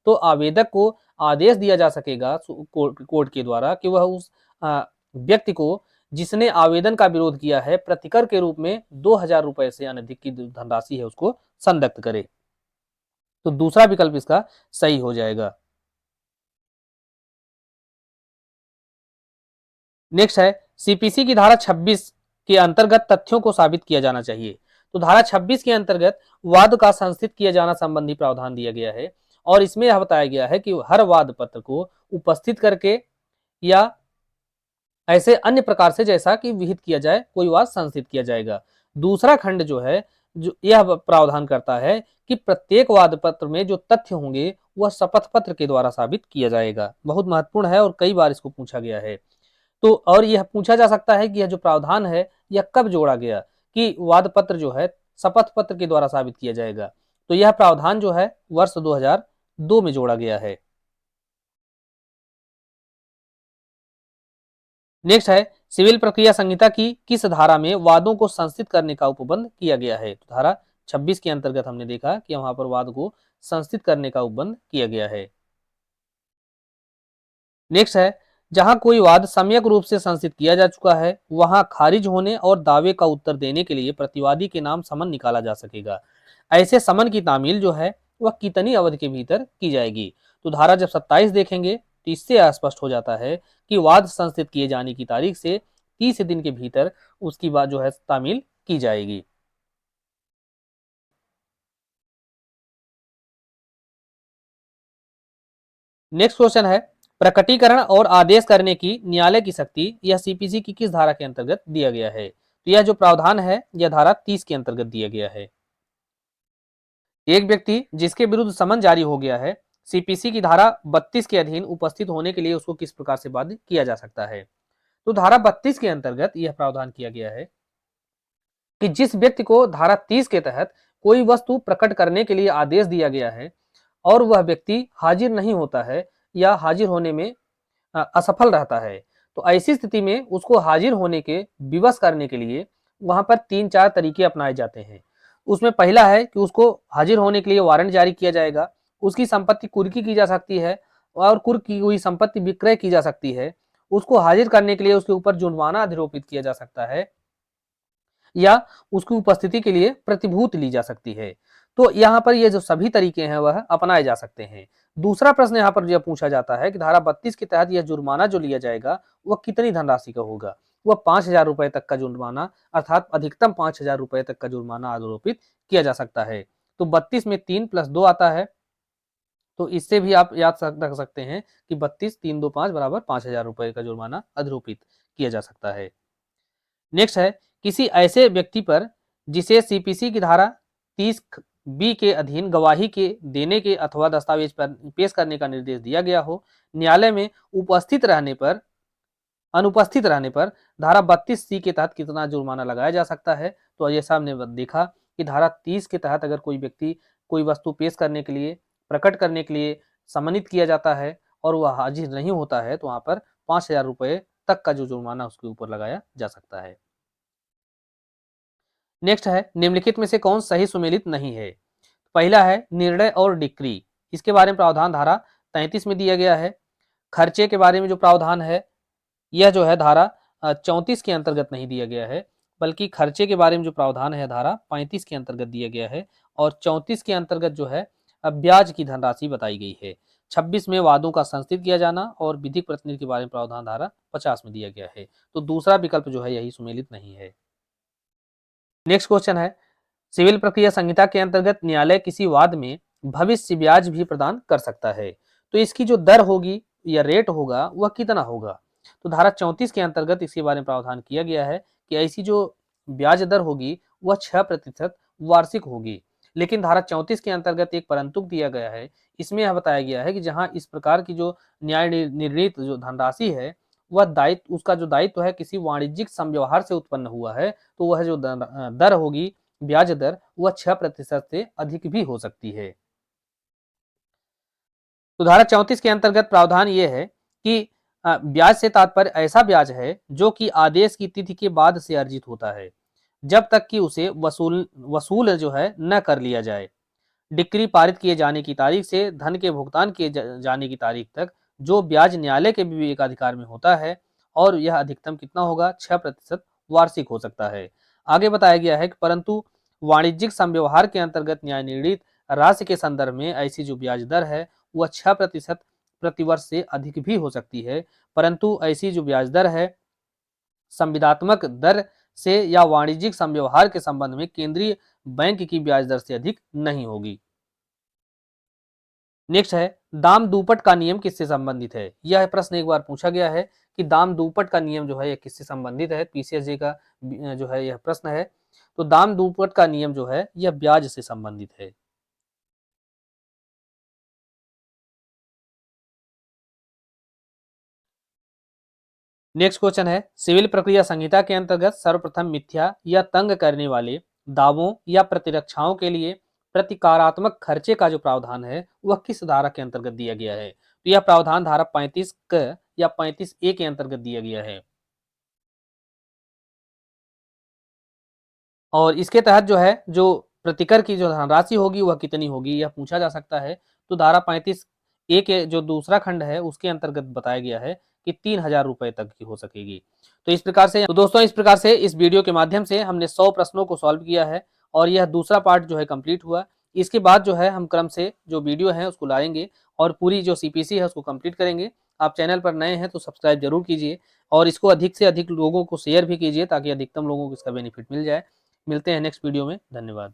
तो आवेदक को आदेश दिया जा सकेगा कोर्ट के द्वारा कि वह उस व्यक्ति को जिसने आवेदन का विरोध किया है प्रतिकर के रूप में 2000 रुपए से अनधिक की धनराशि है उसको संदक्त करे। तो दूसरा विकल्प इसका सही हो जाएगा। नेक्स्ट है, सीपीसी की धारा 26 के अंतर्गत तथ्यों को साबित किया जाना चाहिए। तो धारा 26 के अंतर्गत वाद का संस्थित किया जाना संबंधी प्रावधान दिया गया है और इसमें यह बताया गया है कि हर वाद पत्र को उपस्थित करके या ऐसे अन्य प्रकार से जैसा कि विहित किया जाए कोई वाद संस्थित किया जाएगा। दूसरा खंड जो है जो यह प्रावधान करता है कि प्रत्येक वाद पत्र में जो तथ्य होंगे वह शपथ पत्र के द्वारा साबित किया जाएगा। बहुत महत्वपूर्ण है और कई बार इसको पूछा गया है। तो और यह पूछा जा सकता है कि यह जो प्रावधान है यह कब जोड़ा गया कि वाद पत्र जो है शपथ पत्र के द्वारा साबित किया जाएगा? तो यह प्रावधान जो है वर्ष 2002 में जोड़ा गया है। नेक्स्ट है, सिविल प्रक्रिया संहिता की किस धारा में वादों को संस्थित करने का उपबंध किया गया है? तो धारा 26 के अंतर्गत हमने देखा कि वहां पर वाद को संस्थित करने का उपबंध किया गया है। नेक्स्ट है, जहां कोई वाद सम्यक रूप से संस्थित किया जा चुका है वहां खारिज होने और दावे का उत्तर देने के लिए प्रतिवादी के नाम समन निकाला जा सकेगा। ऐसे समन की तामील जो है वह कितनी अवधि के भीतर की जाएगी? तो धारा जब 27 देखेंगे तो इससे स्पष्ट हो जाता है कि वाद संस्थित किए जाने की तारीख से 30 दिन के भीतर उसकी बात जो है तामील की जाएगी। नेक्स्ट क्वेश्चन है, प्रकटीकरण और आदेश करने की न्यायालय की शक्ति यह सीपीसी की किस धारा के अंतर्गत दिया गया है? तो यह जो प्रावधान है यह धारा 30 के अंतर्गत दिया गया है। एक व्यक्ति जिसके विरुद्ध समन जारी हो गया है सीपीसी की धारा 32 के अधीन उपस्थित होने के लिए उसको किस प्रकार से बाध्य किया जा सकता है? तो धारा 32 के अंतर्गत यह प्रावधान किया गया है कि जिस व्यक्ति को धारा 30 के तहत कोई वस्तु प्रकट करने के लिए आदेश दिया गया है और वह व्यक्ति हाजिर नहीं होता है या हाजिर होने में असफल रहता है, तो ऐसी स्थिति में उसको हाजिर होने के विवश करने के लिए वहां पर 3-4 तरीके अपनाए जाते हैं। उसमें पहला है कि उसको हाजिर होने के लिए वारंट जारी किया जाएगा, उसकी संपत्ति कुर्की की जा सकती है और कुर्क की हुई संपत्ति विक्रय की जा सकती है, उसको हाजिर करने के लिए उसके ऊपर जुर्माना अधिरोपित किया जा सकता है या उसकी उपस्थिति के लिए प्रतिभूत ली जा सकती है। तो यहाँ पर ये जो सभी तरीके हैं वह अपनाए जा सकते हैं। दूसरा प्रश्न यहाँ पर यह पूछा जाता है कि धारा 32 के तहत यह जुर्माना जो लिया जाएगा वह कितनी धनराशि का होगा। वह 5,000 रुपए तक का जुर्माना अर्थात अधिकतम 5,000 रुपए तक का जुर्माना आरोपित किया जा सकता है। तो 32 में 3 + 2 आता है, तो इससे भी आप याद रख सकते हैं कि 32 3 2 5 बराबर 5,000 रुपए का जुर्माना आरोपित किया जा सकता है। नेक्स्ट है किसी ऐसे व्यक्ति पर जिसे सीपीसी की धारा 30 बी के अधीन गवाही के देने के अथवा दस्तावेज पर पेश करने का निर्देश दिया गया हो, न्यायालय में अनुपस्थित रहने पर धारा 32 सी के तहत कितना जुर्माना लगाया जा सकता है। तो जैसा हमने देखा कि धारा 30 के तहत अगर कोई व्यक्ति कोई वस्तु पेश करने के लिए, प्रकट करने के लिए सम्मानित किया जाता है और वह हाजिर नहीं होता है तो वहां पर 5,000 रुपए तक का जो जुर्माना उसके ऊपर लगाया जा सकता है। नेक्स्ट है निम्नलिखित में से कौन सही सुमेलित नहीं है। पहला है निर्णय और डिक्री, इसके बारे में प्रावधान धारा 33 में दिया गया है। खर्चे के बारे में जो प्रावधान है यह जो है धारा 34 के अंतर्गत नहीं दिया गया है, बल्कि खर्चे के बारे में जो प्रावधान है धारा 35 के अंतर्गत दिया गया है और 34 के अंतर्गत जो है ब्याज की धनराशि बताई गई है। 26 में वादों का संस्थित किया जाना और विधिक प्रतिनिधि के बारे में प्रावधान धारा 50 में दिया गया है। तो दूसरा विकल्प जो है यही सुमेलित नहीं है। नेक्स्ट क्वेश्चन है सिविल प्रक्रिया संहिता के अंतर्गत न्यायालय किसी वाद में भविष्य ब्याज भी प्रदान कर सकता है, तो इसकी जो दर होगी या रेट होगा वह कितना होगा। तो धारा 34 के अंतर्गत इसके बारे में प्रावधान किया गया है कि ऐसी जो ब्याज दर होगी वह 6% वार्षिक होगी। लेकिन धारा 34 के अंतर्गत एक परंतु दिया गया है, इसमें यह बताया गया है कि जहां इस प्रकार की जो न्याय निर्णीत जो धनराशि है वह दायित्व, उसका जो दायित्व है किसी वाणिज्यिक समव्यवहार से उत्पन्न हुआ है, तो वह जो दर होगी ब्याज दर वह 6% से अधिक भी हो सकती है। तो धारा 34 के अंतर्गत प्रावधान यह है कि ब्याज से तात्पर्य ऐसा ब्याज है जो कि आदेश की तिथि के बाद से अर्जित होता है, जब तक कि उसे वसूल जो है न कर लिया जाए। डिक्री पारित किए जाने की तारीख से धन के भुगतान किए जाने की तारीख तक जो ब्याज न्यायालय के विवेकाधिकार में होता है और यह अधिकतम कितना होगा 6% वार्षिक हो सकता है। आगे बताया गया है कि परंतु वाणिज्यिक समव्यवहार के अंतर्गत न्याय निर्णीत राशि के संदर्भ में ऐसी जो ब्याज दर है वह 6% प्रतिवर्ष से अधिक भी हो सकती है, परंतु ऐसी जो ब्याज दर है संविदात्मक दर से या वाणिज्यिक समव्यवहार के संबंध में केंद्रीय बैंक की ब्याज दर से अधिक नहीं होगी। नेक्स्ट है दाम दुपट का नियम किससे संबंधित है। यह प्रश्न एक बार पूछा गया है कि दाम दुपट का नियम जो है यह किससे संबंधित है। पीसीएसजे का जो है यह प्रश्न है। तो दाम दुपट का नियम जो है यह ब्याज से संबंधित है। नेक्स्ट क्वेश्चन है सिविल प्रक्रिया संहिता के अंतर्गत सर्वप्रथम मिथ्या या तंग करने वाले दावों या प्रतिरक्षाओं के लिए प्रतिकारात्मक खर्चे का जो प्रावधान है वह किस धारा के अंतर्गत दिया गया है। तो यह प्रावधान धारा 35 क या 35A के अंतर्गत दिया गया है और इसके तहत जो है जो प्रतिकर की जो धनराशि होगी वह कितनी होगी यह पूछा जा सकता है। तो धारा 35A के जो दूसरा खंड है उसके अंतर्गत बताया गया है कि 3,000 रुपए तक की हो सकेगी। तो इस प्रकार से दोस्तों इस प्रकार से इस वीडियो के माध्यम से हमने 100 प्रश्नों को सॉल्व किया है और यह दूसरा पार्ट जो है कंप्लीट हुआ। इसके बाद जो है हम क्रम से जो वीडियो है उसको लाएंगे और पूरी जो सीपीसी है उसको कंप्लीट करेंगे। आप चैनल पर नए हैं तो सब्सक्राइब जरूर कीजिए और इसको अधिक से अधिक लोगों को शेयर भी कीजिए ताकि अधिकतम लोगों को इसका बेनिफिट मिल जाए। मिलते हैं नेक्स्ट वीडियो में। धन्यवाद।